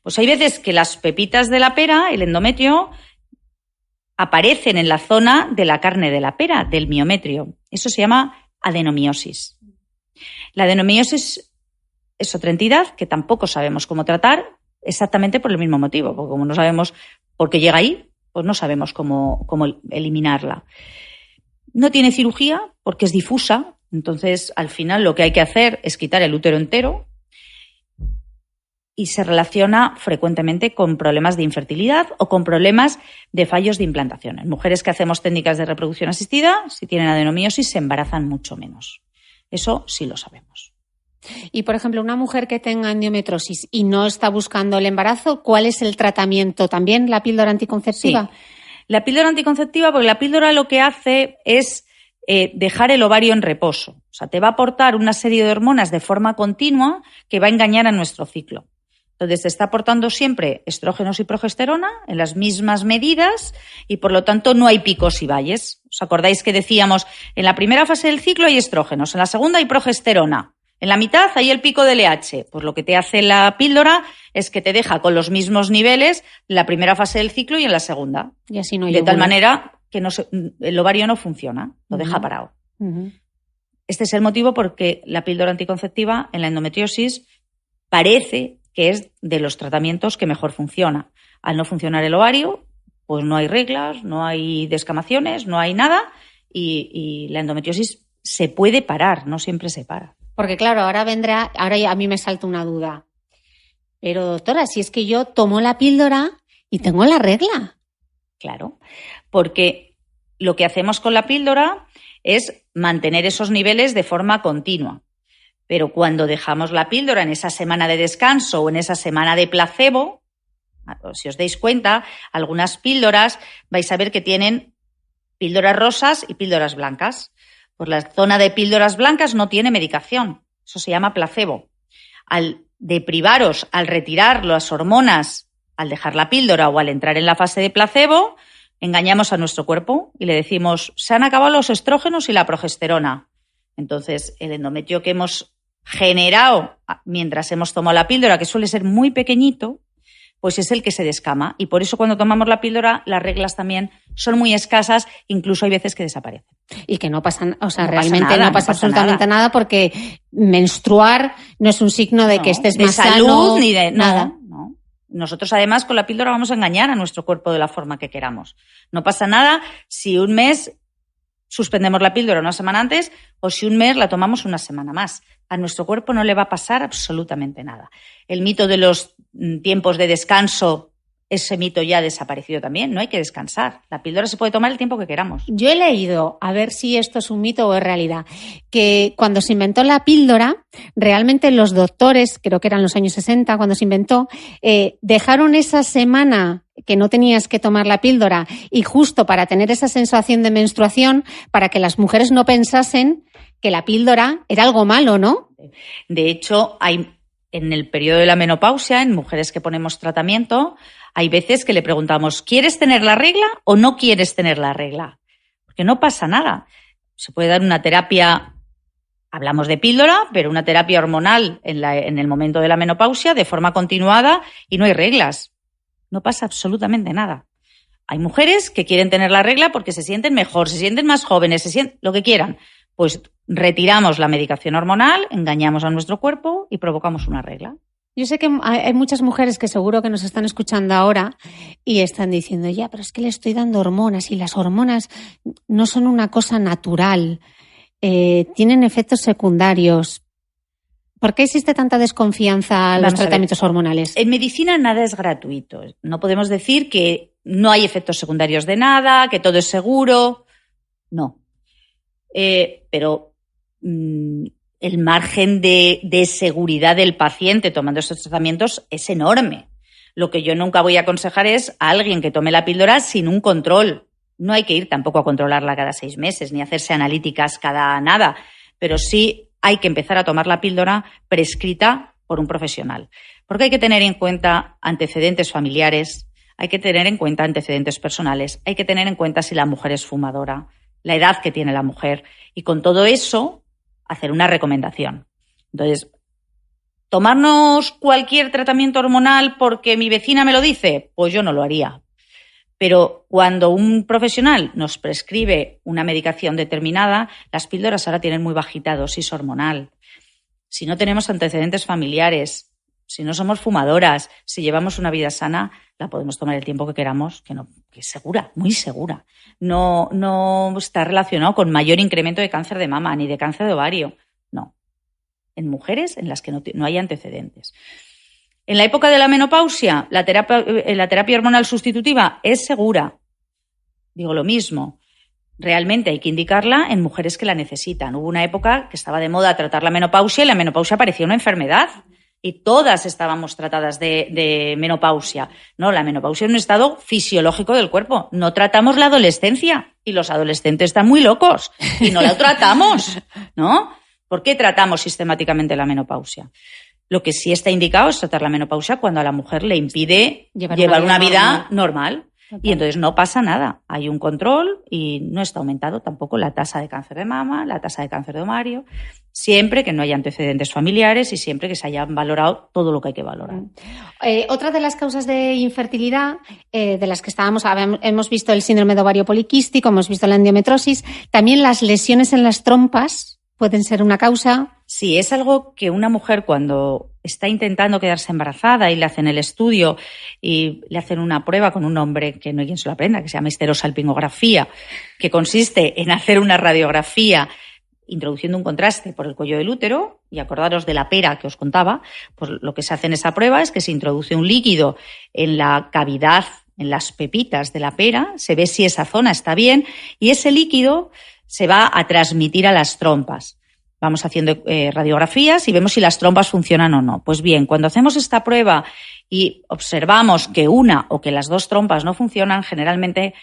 Pues hay veces que las pepitas de la pera, el endometrio, aparecen en la zona de la carne de la pera, del miometrio. Eso se llama adenomiosis. La adenomiosis es otra entidad que tampoco sabemos cómo tratar exactamente por el mismo motivo, porque como no sabemos por qué llega ahí, pues no sabemos cómo eliminarla. No tiene cirugía porque es difusa, entonces al final lo que hay que hacer es quitar el útero entero y se relaciona frecuentemente con problemas de infertilidad o con problemas de fallos de implantación. En mujeres que hacemos técnicas de reproducción asistida, si tienen adenomiosis, se embarazan mucho menos. Eso sí lo sabemos. Y, por ejemplo, una mujer que tenga endometriosis y no está buscando el embarazo, ¿cuál es el tratamiento? ¿También la píldora anticonceptiva? Sí, la píldora anticonceptiva, porque la píldora lo que hace es dejar el ovario en reposo. O sea, te va a aportar una serie de hormonas de forma continua que va a engañar a nuestro ciclo. Entonces, te está aportando siempre estrógenos y progesterona en las mismas medidas y, por lo tanto, no hay picos y valles. ¿Os acordáis que decíamos, en la primera fase del ciclo hay estrógenos, en la segunda hay progesterona, en la mitad hay el pico del LH? Pues lo que te hace la píldora es que te deja con los mismos niveles en la primera fase del ciclo y en la segunda. Y así no hay de tal manera que el ovario no funciona, lo deja parado. Uh-huh. Este es el motivo por que la píldora anticonceptiva en la endometriosis parece que es de los tratamientos que mejor funciona. Al no funcionar el ovario, pues no hay reglas, no hay descamaciones, no hay nada y la endometriosis se puede parar, no siempre se para. Porque claro, ahora a mí me salta una duda. Pero doctora, si es que yo tomo la píldora y tengo la regla. Claro, porque lo que hacemos con la píldora es mantener esos niveles de forma continua. Pero cuando dejamos la píldora en esa semana de descanso o en esa semana de placebo, si os dais cuenta, algunas píldoras vais a ver que tienen píldoras rosas y píldoras blancas. Pues la zona de píldoras blancas no tiene medicación. Eso se llama placebo. Al deprivaros, al retirar las hormonas, al dejar la píldora o al entrar en la fase de placebo, engañamos a nuestro cuerpo y le decimos, se han acabado los estrógenos y la progesterona. Entonces, el endometrio que hemos generado mientras hemos tomado la píldora, que suele ser muy pequeñito, pues es el que se descama. Y por eso cuando tomamos la píldora, las reglas también son muy escasas, incluso hay veces que desaparecen. Y que no pasa, realmente no pasa absolutamente nada porque menstruar no es un signo de que estés más sano. De salud ni de nada. No. Nosotros además con la píldora vamos a engañar a nuestro cuerpo de la forma que queramos. No pasa nada si un mes suspendemos la píldora una semana antes o si un mes la tomamos una semana más. A nuestro cuerpo no le va a pasar absolutamente nada. El mito de los tiempos de descanso, ese mito ya ha desaparecido también. No hay que descansar. La píldora se puede tomar el tiempo que queramos. Yo he leído, a ver si esto es un mito o es realidad, que cuando se inventó la píldora, realmente los doctores, creo que eran los años 60, cuando se inventó, dejaron esa semana que no tenías que tomar la píldora y justo para tener esa sensación de menstruación, para que las mujeres no pensasen que la píldora era algo malo, ¿no? De hecho, hay en el periodo de la menopausia, en mujeres que ponemos tratamiento, hay veces que le preguntamos, ¿quieres tener la regla o no quieres tener la regla? Porque no pasa nada. Se puede dar una terapia, hablamos de píldora, pero una terapia hormonal en el momento de la menopausia de forma continuada y no hay reglas. No pasa absolutamente nada. Hay mujeres que quieren tener la regla porque se sienten mejor, se sienten más jóvenes, se sienten lo que quieran. Pues retiramos la medicación hormonal, engañamos a nuestro cuerpo y provocamos una regla. Yo sé que hay muchas mujeres que seguro que nos están escuchando ahora y están diciendo, ya, pero es que le estoy dando hormonas y las hormonas no son una cosa natural, tienen efectos secundarios. ¿Por qué existe tanta desconfianza a los tratamientos hormonales? En medicina nada es gratuito. No podemos decir que no hay efectos secundarios de nada, que todo es seguro. No. Pero el margen de seguridad del paciente tomando estos tratamientos es enorme. Lo que yo nunca voy a aconsejar es a alguien que tome la píldora sin un control. No hay que ir tampoco a controlarla cada 6 meses ni hacerse analíticas cada nada, pero sí hay que empezar a tomar la píldora prescrita por un profesional. Porque hay que tener en cuenta antecedentes familiares, hay que tener en cuenta antecedentes personales, hay que tener en cuenta si la mujer es fumadora, la edad que tiene la mujer y con todo eso hacer una recomendación. Entonces, ¿tomarnos cualquier tratamiento hormonal porque mi vecina me lo dice? Pues yo no lo haría. Pero cuando un profesional nos prescribe una medicación determinada, las píldoras ahora tienen muy bajita dosis hormonal. Si no tenemos antecedentes familiares, si no somos fumadoras, si llevamos una vida sana, la podemos tomar el tiempo que queramos, que es segura, muy segura. No está relacionado con mayor incremento de cáncer de mama ni de cáncer de ovario. No. En mujeres en las que no hay antecedentes. En la época de la menopausia, la terapia hormonal sustitutiva es segura. Digo lo mismo. Realmente hay que indicarla en mujeres que la necesitan. Hubo una época que estaba de moda tratar la menopausia y la menopausia parecía una enfermedad. Y todas estábamos tratadas de menopausia. No, la menopausia es un estado fisiológico del cuerpo. No tratamos la adolescencia. Y los adolescentes están muy locos. Y no la tratamos, ¿no? ¿Por qué tratamos sistemáticamente la menopausia? Lo que sí está indicado es tratar la menopausia cuando a la mujer le impide llevar una vida normal. Y entonces no pasa nada. Hay un control y no está aumentado tampoco la tasa de cáncer de mama, la tasa de cáncer de ovario, siempre que no haya antecedentes familiares y siempre que se haya valorado todo lo que hay que valorar. Otra de las causas de infertilidad, de las que hemos visto el síndrome de ovario poliquístico, hemos visto la endometriosis, también las lesiones en las trompas pueden ser una causa. Sí, es algo que una mujer cuando está intentando quedarse embarazada y le hacen el estudio y le hacen una prueba con un hombre que no hay quien se lo aprenda, que se llama histerosalpingografía, que consiste en hacer una radiografía introduciendo un contraste por el cuello del útero, y acordaros de la pera que os contaba, pues lo que se hace en esa prueba es que se introduce un líquido en la cavidad, en las pepitas de la pera, se ve si esa zona está bien y ese líquido se va a transmitir a las trompas. Vamos haciendo radiografías y vemos si las trompas funcionan o no. Pues bien, cuando hacemos esta prueba y observamos que una o que las dos trompas no funcionan, generalmente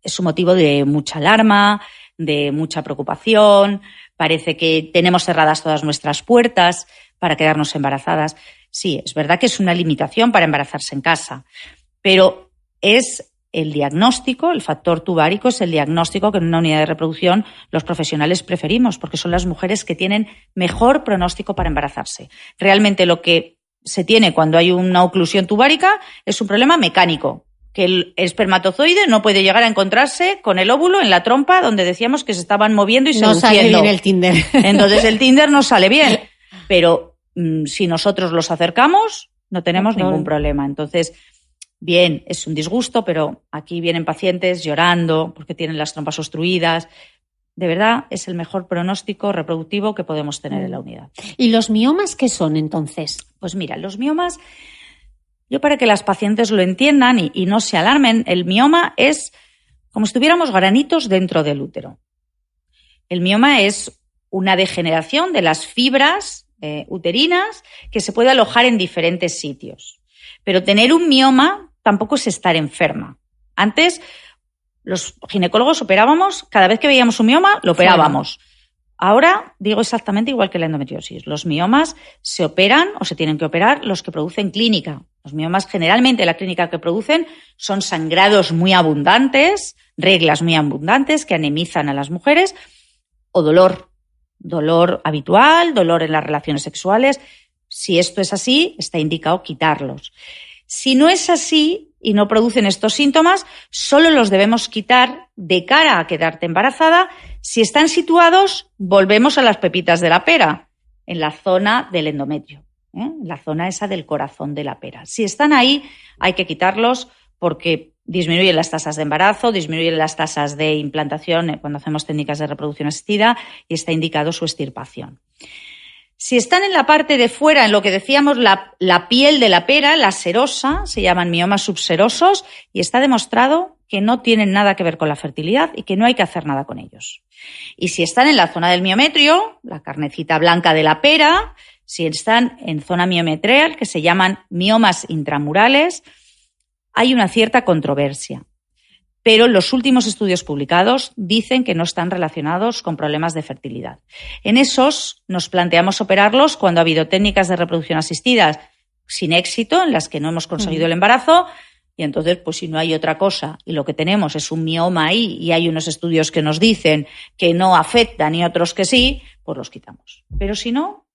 es un motivo de mucha alarma, de mucha preocupación, parece que tenemos cerradas todas nuestras puertas para quedarnos embarazadas. Sí, es verdad que es una limitación para embarazarse en casa, pero es el diagnóstico, el factor tubárico es el diagnóstico que en una unidad de reproducción los profesionales preferimos, porque son las mujeres que tienen mejor pronóstico para embarazarse. Realmente lo que se tiene cuando hay una oclusión tubárica es un problema mecánico, que el espermatozoide no puede llegar a encontrarse con el óvulo en la trompa donde decíamos que se estaban moviendo y seduciendo. No sale bien el Tinder. Entonces el Tinder no sale bien, pero si nosotros los acercamos no tenemos ningún problema. Entonces, bien, es un disgusto, pero aquí vienen pacientes llorando porque tienen las trompas obstruidas. De verdad, es el mejor pronóstico reproductivo que podemos tener en la unidad. ¿Y los miomas qué son entonces? Pues mira, los miomas, yo para que las pacientes lo entiendan y no se alarmen, el mioma es como si tuviéramos granitos dentro del útero. El mioma es una degeneración de las fibras uterinas que se puede alojar en diferentes sitios. Pero tener un mioma tampoco es estar enferma. Antes, los ginecólogos operábamos, cada vez que veíamos un mioma, lo operábamos. Ahora, digo exactamente igual que la endometriosis. Los miomas se operan o se tienen que operar los que producen clínica. Los miomas, generalmente, la clínica que producen son sangrados muy abundantes, reglas muy abundantes que anemizan a las mujeres, o dolor habitual, dolor en las relaciones sexuales. Si esto es así, está indicado quitarlos. Si no es así y no producen estos síntomas, solo los debemos quitar de cara a quedarte embarazada. Si están situados, volvemos a las pepitas de la pera, en la zona del endometrio, la zona esa del corazón de la pera. Si están ahí, hay que quitarlos porque disminuyen las tasas de embarazo, disminuyen las tasas de implantación cuando hacemos técnicas de reproducción asistida y está indicado su extirpación. Si están en la parte de fuera, en lo que decíamos la piel de la pera, la serosa, se llaman miomas subserosos y está demostrado que no tienen nada que ver con la fertilidad y que no hay que hacer nada con ellos. Y si están en la zona del miometrio, la carnecita blanca de la pera, si están en zona miometreal, que se llaman miomas intramurales, hay una cierta controversia. Pero los últimos estudios publicados dicen que no están relacionados con problemas de fertilidad. En esos nos planteamos operarlos cuando ha habido técnicas de reproducción asistidas sin éxito, en las que no hemos conseguido el embarazo, y entonces, pues si no hay otra cosa y lo que tenemos es un mioma ahí y hay unos estudios que nos dicen que no afectan y otros que sí, pues los quitamos. Pero si no,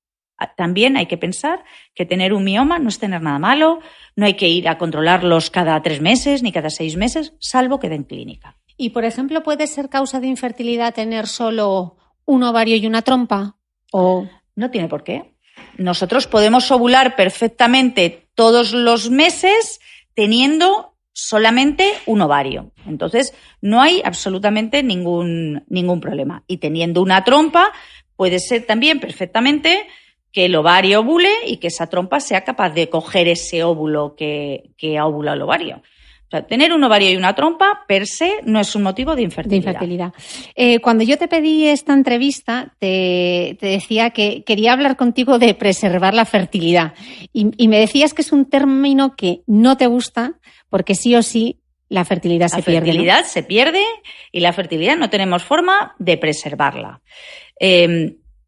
también hay que pensar que tener un mioma no es tener nada malo, no hay que ir a controlarlos cada 3 meses ni cada 6 meses, salvo que den clínica. Y, por ejemplo, ¿puede ser causa de infertilidad tener solo un ovario y una trompa? ¿O no tiene por qué? Nosotros podemos ovular perfectamente todos los meses teniendo solamente un ovario. Entonces, no hay absolutamente ningún problema. Y teniendo una trompa, puede ser también perfectamente que el ovario ovule y que esa trompa sea capaz de coger ese óvulo que ha ovulado el ovario. O sea, tener un ovario y una trompa per se no es un motivo de infertilidad. Cuando yo te pedí esta entrevista, te decía que quería hablar contigo de preservar la fertilidad. Y me decías que es un término que no te gusta porque sí o sí la fertilidad se pierde. La fertilidad se pierde y la fertilidad no tenemos forma de preservarla.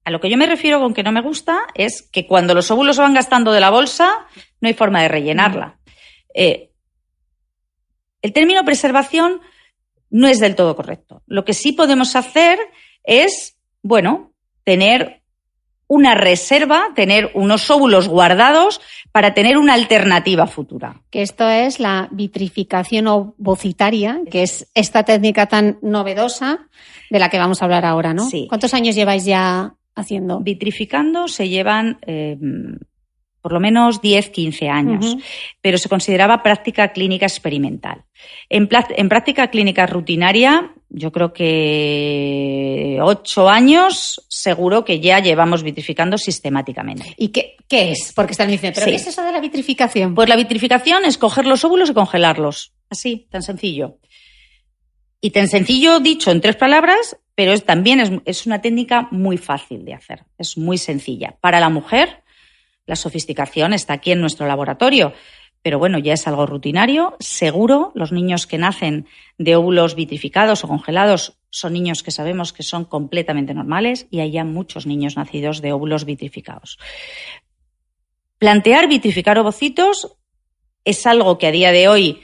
A lo que yo me refiero con que no me gusta es que cuando los óvulos se van gastando de la bolsa, no hay forma de rellenarla. El término preservación no es del todo correcto. Lo que sí podemos hacer es, tener una reserva, tener unos óvulos guardados para tener una alternativa futura. Que esto es la vitrificación ovocitaria, que es esta técnica tan novedosa de la que vamos a hablar ahora, ¿no? Sí. ¿Cuántos años lleváis ya haciendo? Vitrificando se llevan por lo menos 10, 15 años, pero se consideraba práctica clínica experimental. En práctica clínica rutinaria, yo creo que 8 años seguro que ya llevamos vitrificando sistemáticamente. ¿Y qué es? Porque están diciendo, ¿pero qué es eso de la vitrificación? Pues la vitrificación es coger los óvulos y congelarlos. Así, tan sencillo. Y tan sencillo dicho en 3 palabras, pero también es una técnica muy fácil de hacer. Es muy sencilla. Para la mujer, la sofisticación está aquí en nuestro laboratorio, pero ya es algo rutinario. Seguro, los niños que nacen de óvulos vitrificados o congelados son niños que sabemos que son completamente normales y hay ya muchos niños nacidos de óvulos vitrificados. Plantear vitrificar ovocitos es algo que a día de hoy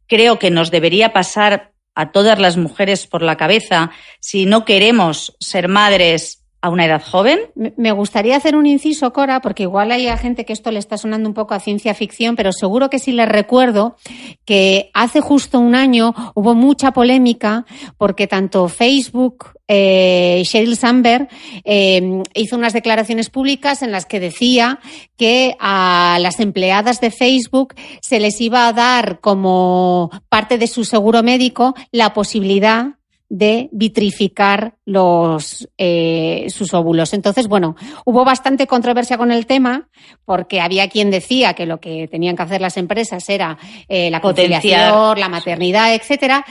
creo que nos debería pasar a todas las mujeres por la cabeza si no queremos ser madres a una edad joven. Me gustaría hacer un inciso, Cora, porque igual hay gente que esto le está sonando un poco a ciencia ficción, pero seguro que sí les recuerdo que hace justo un año hubo mucha polémica porque tanto Facebook, Sheryl Sandberg, hizo unas declaraciones públicas en las que decía que a las empleadas de Facebook se les iba a dar como parte de su seguro médico la posibilidad de vitrificar sus óvulos. Entonces, hubo bastante controversia con el tema porque había quien decía que lo que tenían que hacer las empresas era la conciliación, la maternidad, etcétera.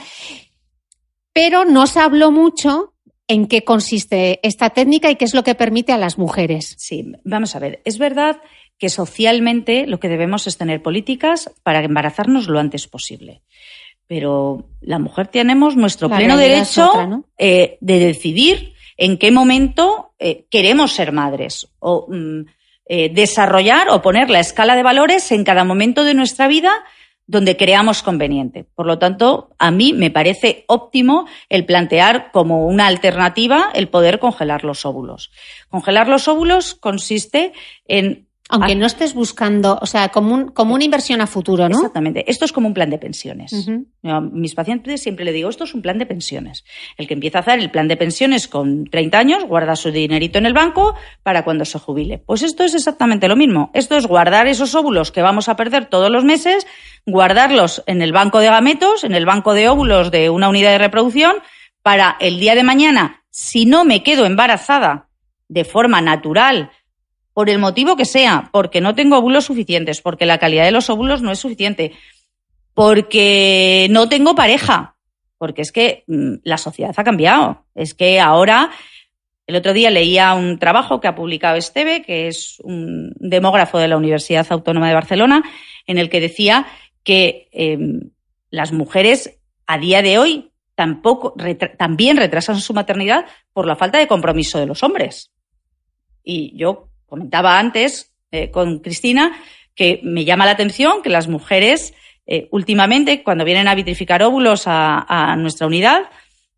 Pero no se habló mucho en qué consiste esta técnica y qué es lo que permite a las mujeres. Sí, vamos a ver. Es verdad que socialmente lo que debemos es tener políticas para embarazarnos lo antes posible. Pero la mujer tenemos nuestro pleno derecho de decidir en qué momento queremos ser madres o desarrollar o poner la escala de valores en cada momento de nuestra vida donde creamos conveniente. Por lo tanto, a mí me parece óptimo el plantear como una alternativa el poder congelar los óvulos. Congelar los óvulos consiste en... Aunque no estés buscando, o sea, como una inversión a futuro, ¿no? Exactamente. Esto es como un plan de pensiones. A mis pacientes siempre le digo, esto es un plan de pensiones. El que empieza a hacer el plan de pensiones con 30 años, guarda su dinerito en el banco para cuando se jubile. Pues esto es exactamente lo mismo. Esto es guardar esos óvulos que vamos a perder todos los meses, guardarlos en el banco de gametos, en el banco de óvulos de una unidad de reproducción, para el día de mañana, si no me quedo embarazada de forma natural, por el motivo que sea, porque no tengo óvulos suficientes, porque la calidad de los óvulos no es suficiente, porque no tengo pareja, porque es que la sociedad ha cambiado. Es que ahora, el otro día leía un trabajo que ha publicado Esteve, que es un demógrafo de la Universidad Autónoma de Barcelona, en el que decía que las mujeres a día de hoy también retrasan su maternidad por la falta de compromiso de los hombres. Y yo comentaba antes con Cristina que me llama la atención que las mujeres últimamente, cuando vienen a vitrificar óvulos a nuestra unidad,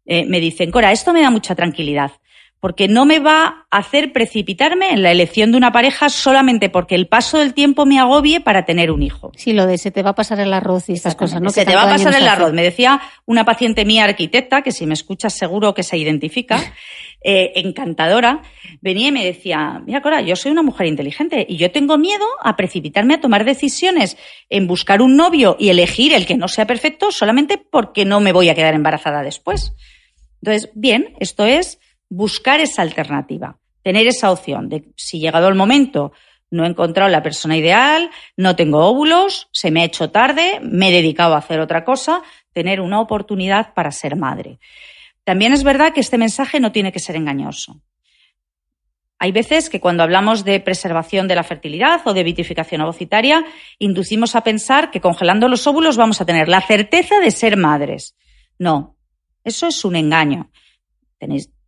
me dicen, Cora, esto me da mucha tranquilidad, porque no me va a hacer precipitarme en la elección de una pareja solamente porque el paso del tiempo me agobie para tener un hijo. Sí, lo de se te va a pasar el arroz y estas cosas, ¿no? Se te va a pasar el arroz. Me decía una paciente mía, arquitecta, que si me escuchas seguro que se identifica, encantadora, venía y me decía, mira, Cora, yo soy una mujer inteligente y yo tengo miedo a precipitarme a tomar decisiones en buscar un novio y elegir el que no sea perfecto solamente porque no me voy a quedar embarazada después. Entonces, bien, esto es buscar esa alternativa. tener esa opción de si llegado el momento no he encontrado la persona ideal, no tengo óvulos, se me ha hecho tarde, me he dedicado a hacer otra cosa, tener una oportunidad para ser madre. También es verdad que este mensaje no tiene que ser engañoso. Hay veces que cuando hablamos de preservación de la fertilidad o de vitrificación ovocitaria, inducimos a pensar que congelando los óvulos vamos a tener la certeza de ser madres. No, eso es un engaño.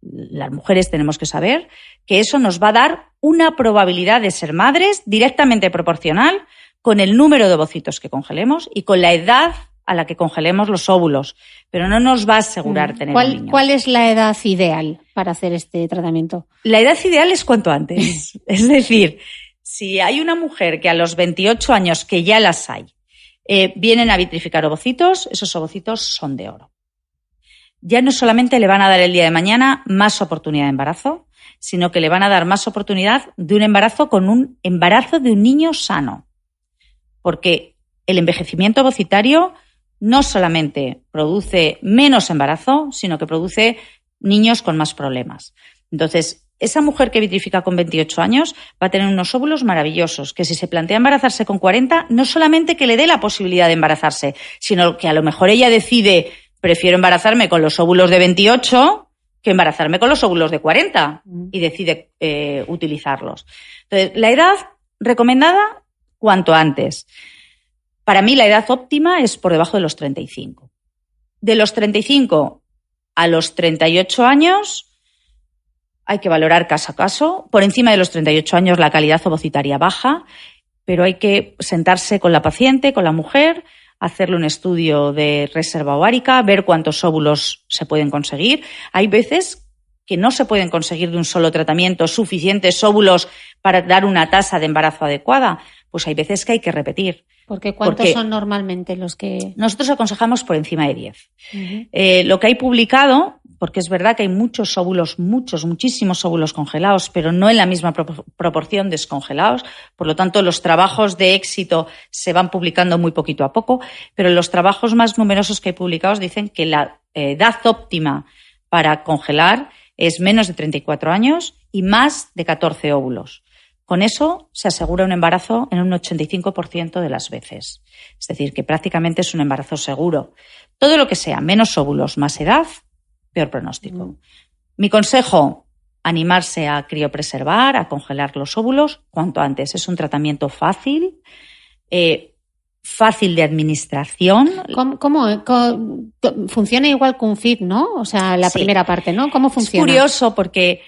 Las mujeres tenemos que saber que eso nos va a dar una probabilidad de ser madres directamente proporcional con el número de ovocitos que congelemos y con la edad a la que congelemos los óvulos, pero no nos va a asegurar tener un niño. ¿Cuál es la edad ideal para hacer este tratamiento? La edad ideal es cuanto antes. Es decir, si hay una mujer que a los 28 años, que ya las hay, vienen a vitrificar ovocitos, esos ovocitos son de oro. Ya no solamente le van a dar el día de mañana más oportunidad de embarazo, sino que le van a dar más oportunidad de un embarazo con un embarazo de un niño sano. Porque el envejecimiento ovocitario no solamente produce menos embarazo, sino que produce niños con más problemas. Entonces, esa mujer que vitrifica con 28 años va a tener unos óvulos maravillosos, que si se plantea embarazarse con 40, no solamente que le dé la posibilidad de embarazarse, sino que a lo mejor ella decide, prefiero embarazarme con los óvulos de 28 que embarazarme con los óvulos de 40 y decide utilizarlos. Entonces, la edad recomendada, cuanto antes. Para mí la edad óptima es por debajo de los 35. De los 35 a los 38 años hay que valorar caso a caso. Por encima de los 38 años la calidad ovocitaria baja, pero hay que sentarse con la paciente, con la mujer, hacerle un estudio de reserva ovárica, ver cuántos óvulos se pueden conseguir. Hay veces que no se pueden conseguir de un solo tratamiento suficientes óvulos para dar una tasa de embarazo adecuada. Pues hay veces que hay que repetir. ¿Cuántos son normalmente los que...? Nosotros aconsejamos por encima de 10. Lo que hay publicado, porque es verdad que hay muchos óvulos, muchísimos óvulos congelados, pero no en la misma proporción descongelados. Por lo tanto, los trabajos de éxito se van publicando muy poquito a poco, pero los trabajos más numerosos que hay publicados dicen que la edad óptima para congelar es menos de 34 años y más de 14 óvulos. Con eso se asegura un embarazo en un 85% de las veces. Es decir, que prácticamente es un embarazo seguro. Todo lo que sea menos óvulos, más edad, peor pronóstico. Mi consejo, animarse a criopreservar, a congelar los óvulos cuanto antes. Es un tratamiento fácil, fácil de administración. ¿Cómo? Funciona igual que un FIV, ¿no? O sea, la primera parte, ¿no? ¿Cómo funciona? Es curioso porque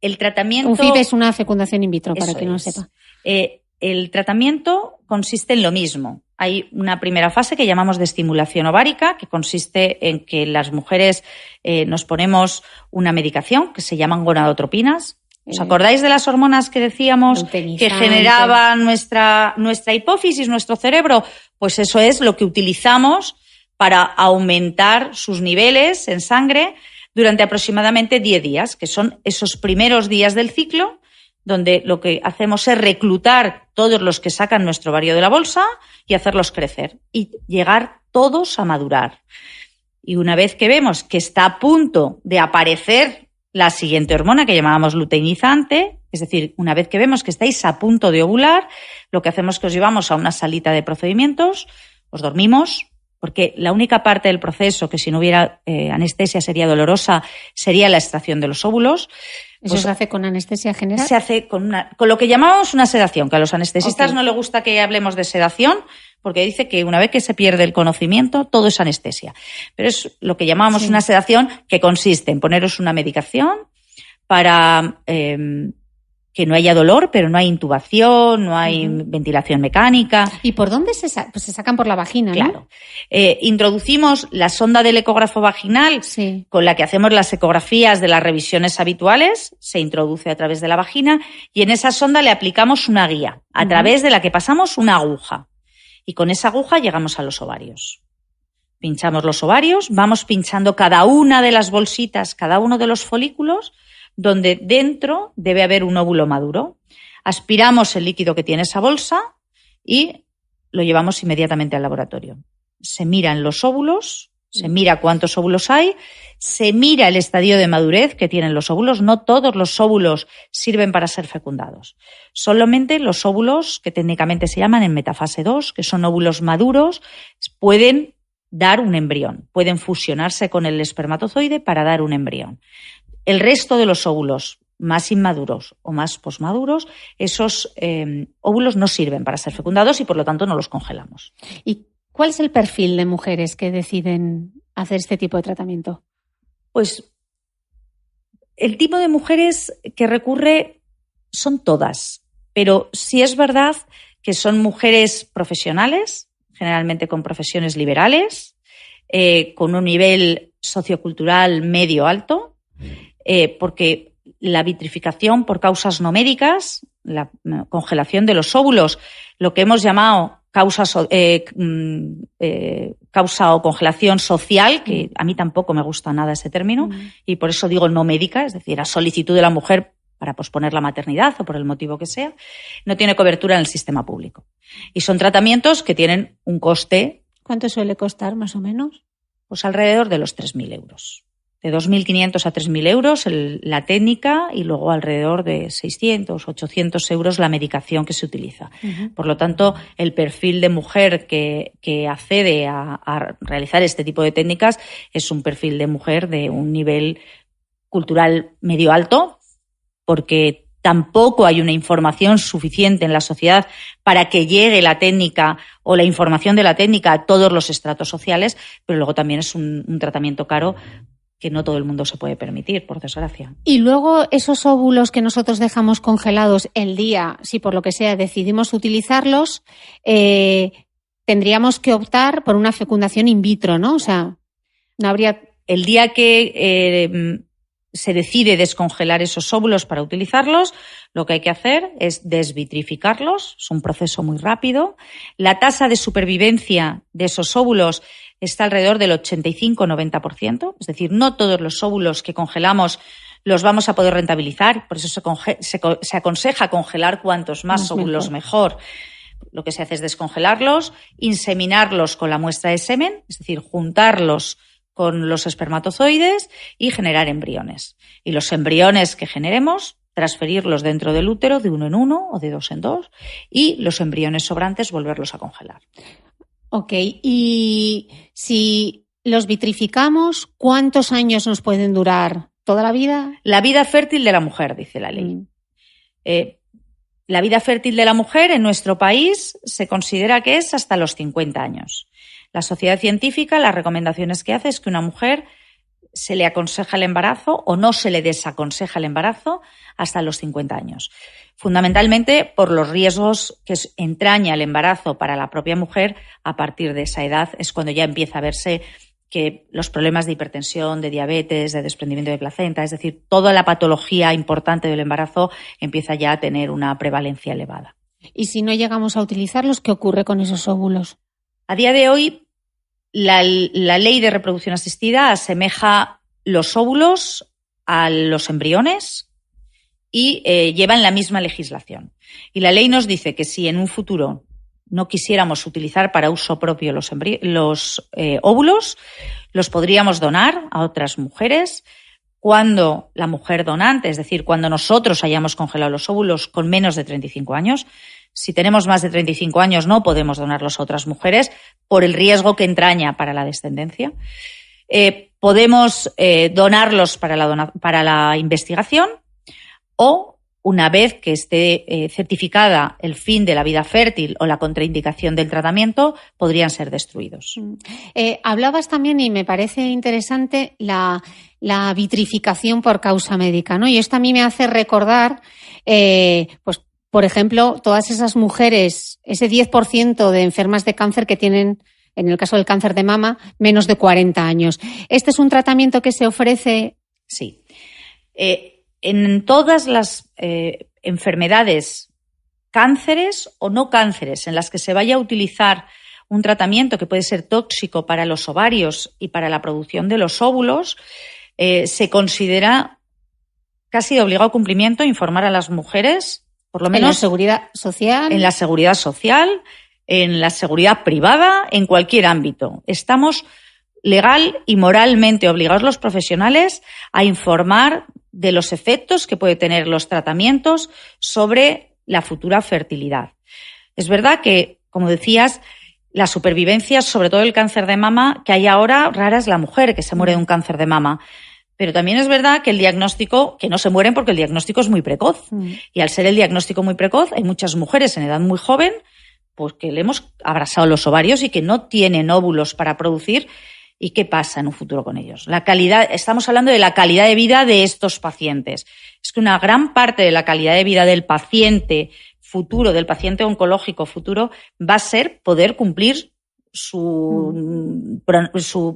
el tratamiento... Un FIV es una fecundación in vitro, para quien no lo sepa. El tratamiento consiste en lo mismo. Hay una primera fase que llamamos de estimulación ovárica, que consiste en que las mujeres nos ponemos una medicación que se llaman gonadotropinas. ¿Os acordáis de las hormonas que decíamos que generaban nuestra hipófisis, nuestro cerebro? Pues eso es lo que utilizamos para aumentar sus niveles en sangre durante aproximadamente 10 días, que son esos primeros días del ciclo, donde lo que hacemos es reclutar todos los que sacan nuestro ovario de la bolsa y hacerlos crecer y llegar todos a madurar. Y una vez que vemos que está a punto de aparecer la siguiente hormona que llamábamos luteinizante, es decir, una vez que vemos que estáis a punto de ovular, lo que hacemos es que os llevamos a una salita de procedimientos, os dormimos, porque la única parte del proceso que si no hubiera anestesia sería dolorosa sería la extracción de los óvulos. ¿Eso se hace con anestesia general? Se hace con lo que llamamos una sedación, que a los anestesistas no les gusta que hablemos de sedación, porque dice que una vez que se pierde el conocimiento, todo es anestesia. Pero es lo que llamamos una sedación, que consiste en poneros una medicación para que no haya dolor, pero no hay intubación, no hay ventilación mecánica. ¿Y por dónde se sacan? Por la vagina, ¿no? Claro. Introducimos la sonda del ecógrafo vaginal con la que hacemos las ecografías de las revisiones habituales, se introduce a través de la vagina y en esa sonda le aplicamos una guía a través de la que pasamos una aguja y con esa aguja llegamos a los ovarios. Pinchamos los ovarios, vamos pinchando cada una de las bolsitas, cada uno de los folículos, donde dentro debe haber un óvulo maduro. Aspiramos el líquido que tiene esa bolsa y lo llevamos inmediatamente al laboratorio. Se miran los óvulos, Se mira cuántos óvulos hay, se mira el estadio de madurez que tienen los óvulos. No todos los óvulos sirven para ser fecundados. Solamente los óvulos que técnicamente se llaman en metafase 2, que son óvulos maduros, pueden dar un embrión, pueden fusionarse con el espermatozoide para dar un embrión. El resto de los óvulos más inmaduros o más posmaduros, esos óvulos no sirven para ser fecundados y por lo tanto no los congelamos. ¿Y cuál es el perfil de mujeres que deciden hacer este tipo de tratamiento? Pues el tipo de mujeres que recurre son todas, pero sí es verdad que son mujeres profesionales, generalmente con profesiones liberales, con un nivel sociocultural medio-alto, porque la vitrificación por causas no médicas, la congelación de los óvulos, lo que hemos llamado causa o congelación social, que a mí tampoco me gusta nada ese término, y por eso digo no médica, es decir, a solicitud de la mujer para posponer la maternidad o por el motivo que sea, no tiene cobertura en el sistema público. Y son tratamientos que tienen un coste. ¿Cuánto suele costar más o menos? Pues alrededor de los 3.000 euros. De 2.500 a 3.000 euros la técnica y luego alrededor de 600, 800 euros la medicación que se utiliza. Por lo tanto, el perfil de mujer que accede a realizar este tipo de técnicas es un perfil de mujer de un nivel cultural medio alto, porque tampoco hay una información suficiente en la sociedad para que llegue la técnica o la información de la técnica a todos los estratos sociales, pero luego también es un tratamiento caro que no todo el mundo se puede permitir, por desgracia. Y luego esos óvulos que nosotros dejamos congelados el día, si por lo que sea decidimos utilizarlos, tendríamos que optar por una fecundación in vitro, ¿no? O sea, no habría... El día que se decide descongelar esos óvulos para utilizarlos, lo que hay que hacer es desvitrificarlos, es un proceso muy rápido. La tasa de supervivencia de esos óvulos está alrededor del 85-90%, es decir, no todos los óvulos que congelamos los vamos a poder rentabilizar, por eso se aconseja congelar cuantos más óvulos mejor. Lo que se hace es descongelarlos, inseminarlos con la muestra de semen, es decir, juntarlos con los espermatozoides y generar embriones. Y los embriones que generemos, transferirlos dentro del útero de 1 en 1 o de 2 en 2 y los embriones sobrantes volverlos a congelar. Ok, y si los vitrificamos, ¿cuántos años nos pueden durar? ¿Toda la vida? La vida fértil de la mujer, dice la ley. La vida fértil de la mujer en nuestro país se considera que es hasta los 50 años. La sociedad científica, las recomendaciones que hace es que una mujer se le aconseja el embarazo o no se le desaconseja el embarazo hasta los 50 años. Fundamentalmente por los riesgos que entraña el embarazo para la propia mujer. A partir de esa edad es cuando ya empieza a verse que los problemas de hipertensión, de diabetes, de desprendimiento de placenta, es decir, toda la patología importante del embarazo empieza ya a tener una prevalencia elevada. ¿Y si no llegamos a utilizarlos, qué ocurre con esos óvulos? A día de hoy, la ley de reproducción asistida asemeja los óvulos a los embriones y llevan la misma legislación. Y la ley nos dice que si en un futuro no quisiéramos utilizar para uso propio los óvulos, los podríamos donar a otras mujeres cuando la mujer donante, es decir, cuando nosotros hayamos congelado los óvulos con menos de 35 años. Si tenemos más de 35 años no podemos donarlos a otras mujeres por el riesgo que entraña para la descendencia. Podemos donarlos para la investigación o, una vez que esté certificada el fin de la vida fértil o la contraindicación del tratamiento, podrían ser destruidos. Hablabas también, y me parece interesante, la vitrificación por causa médica, ¿no? Y esto a mí me hace recordar, pues, por ejemplo, todas esas mujeres, ese 10% de enfermas de cáncer que tienen, en el caso del cáncer de mama, menos de 40 años. ¿Este es un tratamiento que se ofrece? Sí. En todas las enfermedades, cánceres o no cánceres, en las que se vaya a utilizar un tratamiento que puede ser tóxico para los ovarios y para la producción de los óvulos, se considera casi de obligado cumplimiento informar a las mujeres, por lo menos en la seguridad social. En la seguridad social, en la seguridad privada, en cualquier ámbito. legal y moralmente obligados los profesionales a informar de los efectos que pueden tener los tratamientos sobre la futura fertilidad. Es verdad que, como decías, la supervivencia, sobre todo el cáncer de mama, que hay ahora, rara es la mujer que se muere de un cáncer de mama. Pero también es verdad que el diagnóstico, que no se mueren porque el diagnóstico es muy precoz. Y al ser el diagnóstico muy precoz, hay muchas mujeres en edad muy joven pues que le hemos abrasado los ovarios y que no tienen óvulos para producir. ¿Y qué pasa en un futuro con ellos? La calidad, estamos hablando de la calidad de vida de estos pacientes. Es que una gran parte de la calidad de vida del paciente futuro, del paciente oncológico futuro, va a ser poder cumplir su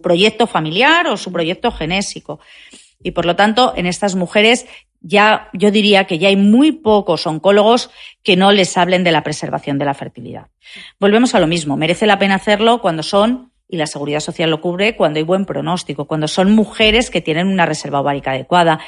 proyecto familiar o su proyecto genésico. Y por lo tanto, en estas mujeres ya yo diría que ya hay muy pocos oncólogos que no les hablen de la preservación de la fertilidad. Volvemos a lo mismo, merece la pena hacerlo cuando son, y la Seguridad Social lo cubre, cuando hay buen pronóstico, cuando son mujeres que tienen una reserva ovárica adecuada.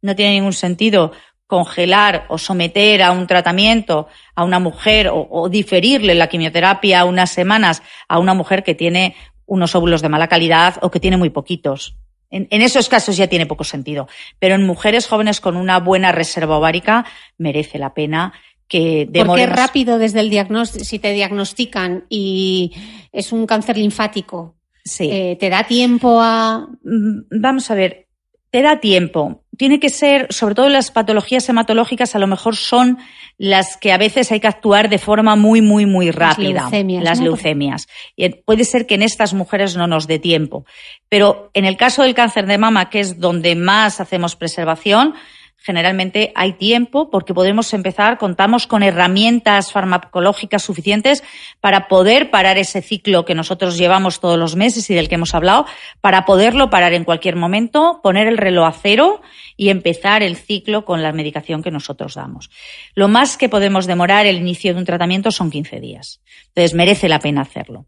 No tiene ningún sentido congelar o someter a un tratamiento a una mujer o diferirle la quimioterapia unas semanas a una mujer que tiene unos óvulos de mala calidad o que tiene muy poquitos. En esos casos ya tiene poco sentido, pero en mujeres jóvenes con una buena reserva ovárica merece la pena que demos... Porque rápido desde el diagnóstico, si te diagnostican y es un cáncer linfático, sí. ¿Te da tiempo a...? Vamos a ver, te da tiempo. Tiene que ser, sobre todo las patologías hematológicas, a lo mejor son las que a veces hay que actuar de forma muy, muy, muy rápida. Las leucemias. Y puede ser que en estas mujeres no nos dé tiempo. Pero en el caso del cáncer de mama, que es donde más hacemos preservación, generalmente hay tiempo porque contamos con herramientas farmacológicas suficientes para poder parar ese ciclo que nosotros llevamos todos los meses y del que hemos hablado, para poderlo parar en cualquier momento, poner el reloj a cero y empezar el ciclo con la medicación que nosotros damos. Lo más que podemos demorar el inicio de un tratamiento son 15 días. Entonces merece la pena hacerlo.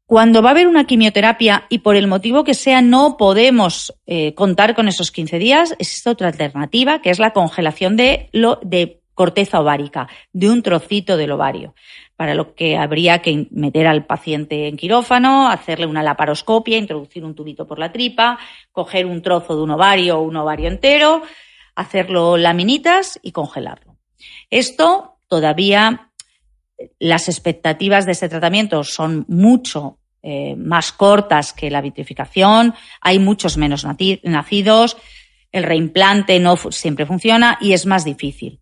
Cuando va a haber una quimioterapia y por el motivo que sea no podemos contar con esos 15 días, existe otra alternativa, que es la congelación de corteza ovárica, de un trocito del ovario, para lo que habría que meter al paciente en quirófano, hacerle una laparoscopia, introducir un tubito por la tripa, coger un trozo de un ovario o un ovario entero, hacerlo laminitas y congelarlo. Esto todavía... Las expectativas de este tratamiento son mucho más cortas que la vitrificación, hay muchos menos nacidos, el reimplante no siempre funciona y es más difícil.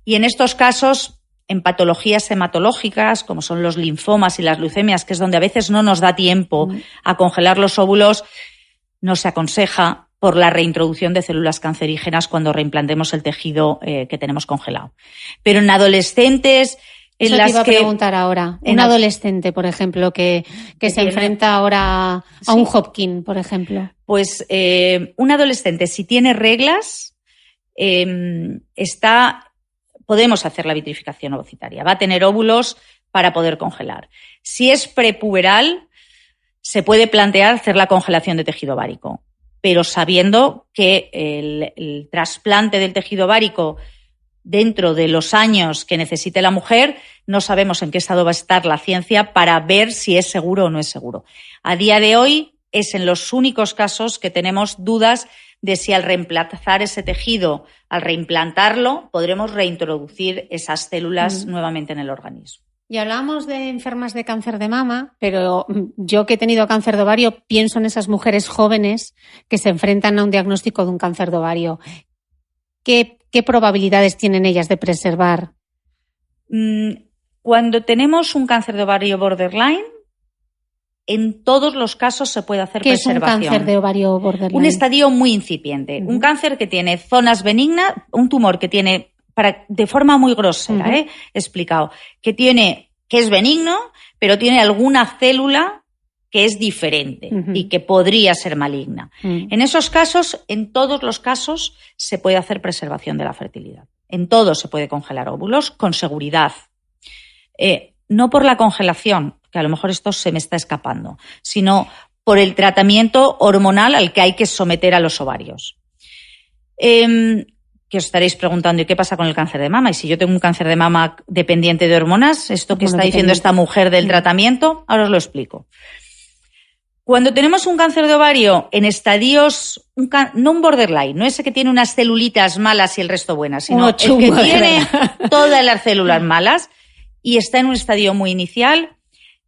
Y en estos casos, en patologías hematológicas, como son los linfomas y las leucemias, que es donde a veces no nos da tiempo a congelar los óvulos, no se aconseja por la reintroducción de células cancerígenas cuando reimplantemos el tejido que tenemos congelado. Pero en adolescentes... Eso te iba a preguntar ahora. Un adolescente, por ejemplo, que se enfrenta ahora a un Hodgkin, por ejemplo. Pues un adolescente, si tiene reglas, podemos hacer la vitrificación ovocitaria. Va a tener óvulos para poder congelar. Si es prepuberal, se puede plantear hacer la congelación de tejido ovárico, pero sabiendo que el trasplante del tejido ovárico dentro de los años que necesite la mujer, no sabemos en qué estado va a estar la ciencia para ver si es seguro o no es seguro. A día de hoy es en los únicos casos que tenemos dudas de si al reemplazar ese tejido, al reimplantarlo, podremos reintroducir esas células nuevamente en el organismo. Y hablábamos de enfermas de cáncer de mama, pero yo que he tenido cáncer de ovario pienso en esas mujeres jóvenes que se enfrentan a un diagnóstico de un cáncer de ovario. ¿Qué probabilidades tienen ellas de preservar? Cuando tenemos un cáncer de ovario borderline, en todos los casos se puede hacer preservación. ¿Qué es un cáncer de ovario borderline? Un estadio muy incipiente. Un cáncer que tiene zonas benignas, un tumor que tiene, de forma muy grosera, he explicado, que es benigno, pero tiene alguna célula que es diferente y que podría ser maligna. En esos casos, en todos los casos, se puede hacer preservación de la fertilidad. En todos se puede congelar óvulos con seguridad. No por la congelación, que a lo mejor esto se me está escapando, sino por el tratamiento hormonal al que hay que someter a los ovarios. Que os estaréis preguntando, ¿y qué pasa con el cáncer de mama? Y si yo tengo un cáncer de mama dependiente de hormonas, esto que está diciendo esta mujer del tratamiento, ahora os lo explico. Cuando tenemos un cáncer de ovario en estadios, no un borderline, no ese que tiene unas celulitas malas y el resto buenas, sino el que tiene todas las células malas y está en un estadio muy inicial,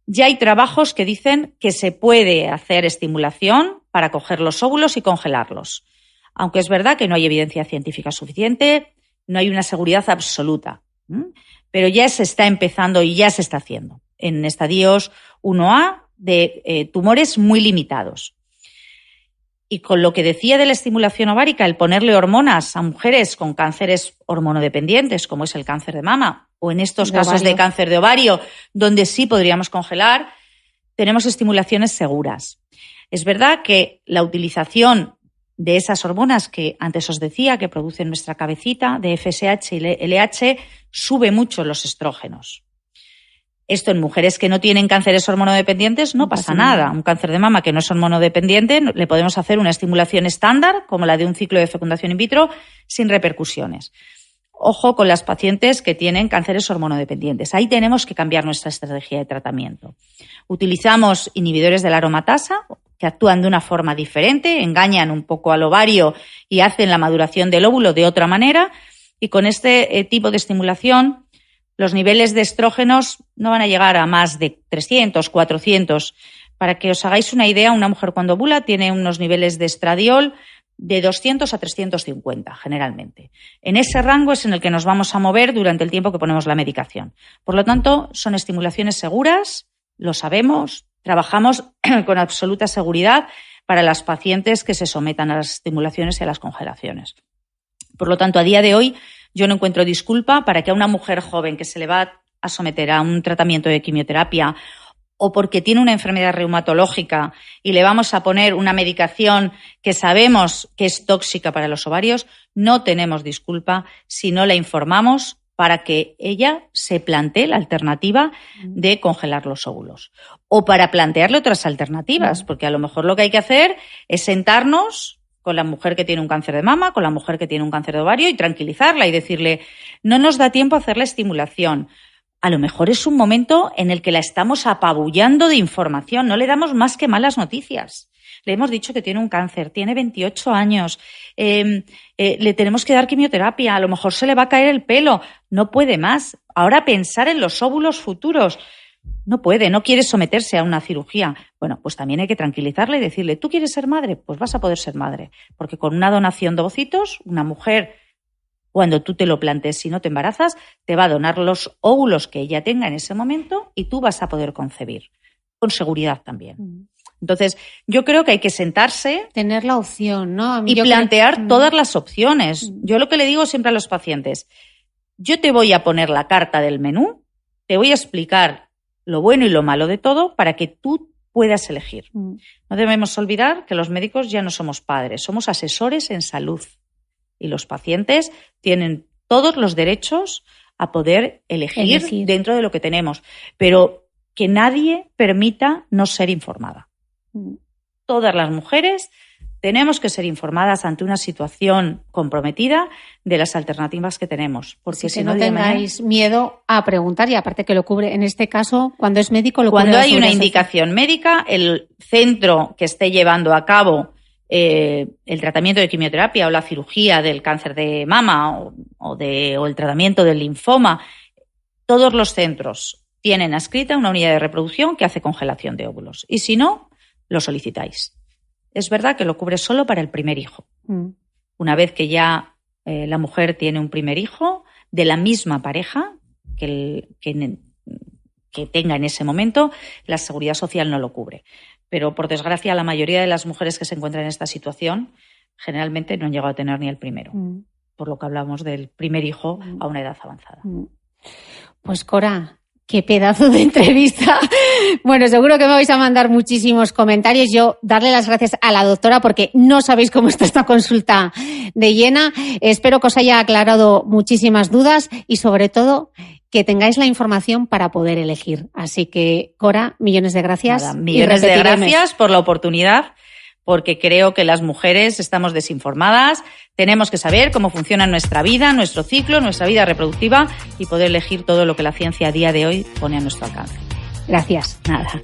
ya hay trabajos que dicen que se puede hacer estimulación para coger los óvulos y congelarlos. Aunque es verdad que no hay evidencia científica suficiente, no hay una seguridad absoluta, pero ya se está empezando y ya se está haciendo en estadios 1A de tumores muy limitados. Y con lo que decía de la estimulación ovárica, el ponerle hormonas a mujeres con cánceres hormonodependientes, como es el cáncer de mama, o en estos casos de cáncer de ovario, donde sí podríamos congelar, tenemos estimulaciones seguras. Es verdad que la utilización de esas hormonas que antes os decía que producen nuestra cabecita, de FSH y LH, sube mucho los estrógenos. Esto en mujeres que no tienen cánceres hormonodependientes no pasa nada. Un cáncer de mama que no es hormonodependiente le podemos hacer una estimulación estándar, como la de un ciclo de fecundación in vitro, sin repercusiones. Ojo con las pacientes que tienen cánceres hormonodependientes. Ahí tenemos que cambiar nuestra estrategia de tratamiento. Utilizamos inhibidores de la aromatasa que actúan de una forma diferente, engañan un poco al ovario y hacen la maduración del óvulo de otra manera. Y con este tipo de estimulación, los niveles de estrógenos no van a llegar a más de 300, 400. Para que os hagáis una idea, una mujer cuando ovula tiene unos niveles de estradiol de 200 a 350, generalmente. En ese rango es en el que nos vamos a mover durante el tiempo que ponemos la medicación. Por lo tanto, son estimulaciones seguras, lo sabemos, trabajamos con absoluta seguridad para las pacientes que se sometan a las estimulaciones y a las congelaciones. Por lo tanto, a día de hoy, yo no encuentro disculpa para que a una mujer joven que se le va a someter a un tratamiento de quimioterapia o porque tiene una enfermedad reumatológica y le vamos a poner una medicación que sabemos que es tóxica para los ovarios, no tenemos disculpa si no la informamos para que ella se plantee la alternativa de congelar los óvulos. O para plantearle otras alternativas, porque a lo mejor lo que hay que hacer es sentarnos con la mujer que tiene un cáncer de mama, con la mujer que tiene un cáncer de ovario y tranquilizarla y decirle, no nos da tiempo a hacer la estimulación. A lo mejor es un momento en el que la estamos apabullando de información, no le damos más que malas noticias. Le hemos dicho que tiene un cáncer, tiene 28 años, le tenemos que dar quimioterapia, a lo mejor se le va a caer el pelo, no puede más. Ahora pensar en los óvulos futuros. No puede, no quiere someterse a una cirugía. Bueno, pues también hay que tranquilizarle y decirle, ¿tú quieres ser madre? Pues vas a poder ser madre. Porque con una donación de ovocitos, una mujer, cuando tú te lo plantees y no te embarazas, te va a donar los óvulos que ella tenga en ese momento y tú vas a poder concebir. Con seguridad también. Entonces, yo creo que hay que sentarse, tener la opción, ¿no? Y plantear todas las opciones. Yo lo que le digo siempre a los pacientes, yo te voy a poner la carta del menú, te voy a explicar lo bueno y lo malo de todo para que tú puedas elegir. No debemos olvidar que los médicos ya no somos padres, somos asesores en salud y los pacientes tienen todos los derechos a poder elegir dentro de lo que tenemos, pero que nadie permita no ser informada. Todas las mujeres tenemos que ser informadas ante una situación comprometida de las alternativas que tenemos. Porque si no tengáis miedo a preguntar, y aparte que lo cubre, en este caso, cuando es médico, lo cubre. Cuando hay una indicación médica, el centro que esté llevando a cabo el tratamiento de quimioterapia o la cirugía del cáncer de mama o el tratamiento del linfoma, todos los centros tienen adscrita una unidad de reproducción que hace congelación de óvulos. Y si no, lo solicitáis. Es verdad que lo cubre solo para el primer hijo. Una vez que ya la mujer tiene un primer hijo de la misma pareja que tenga en ese momento, la Seguridad Social no lo cubre. Pero, por desgracia, la mayoría de las mujeres que se encuentran en esta situación generalmente no han llegado a tener ni el primero, por lo que hablamos del primer hijo a una edad avanzada. Pues, Cora, qué pedazo de entrevista. Bueno, seguro que me vais a mandar muchísimos comentarios. Yo darle las gracias a la doctora porque no sabéis cómo está esta consulta de llena. Espero que os haya aclarado muchísimas dudas y, sobre todo, que tengáis la información para poder elegir. Así que, Cora, millones de gracias. Nada, millones de gracias por la oportunidad, porque creo que las mujeres estamos desinformadas, tenemos que saber cómo funciona nuestra vida, nuestro ciclo, nuestra vida reproductiva y poder elegir todo lo que la ciencia a día de hoy pone a nuestro alcance. Gracias. Nada.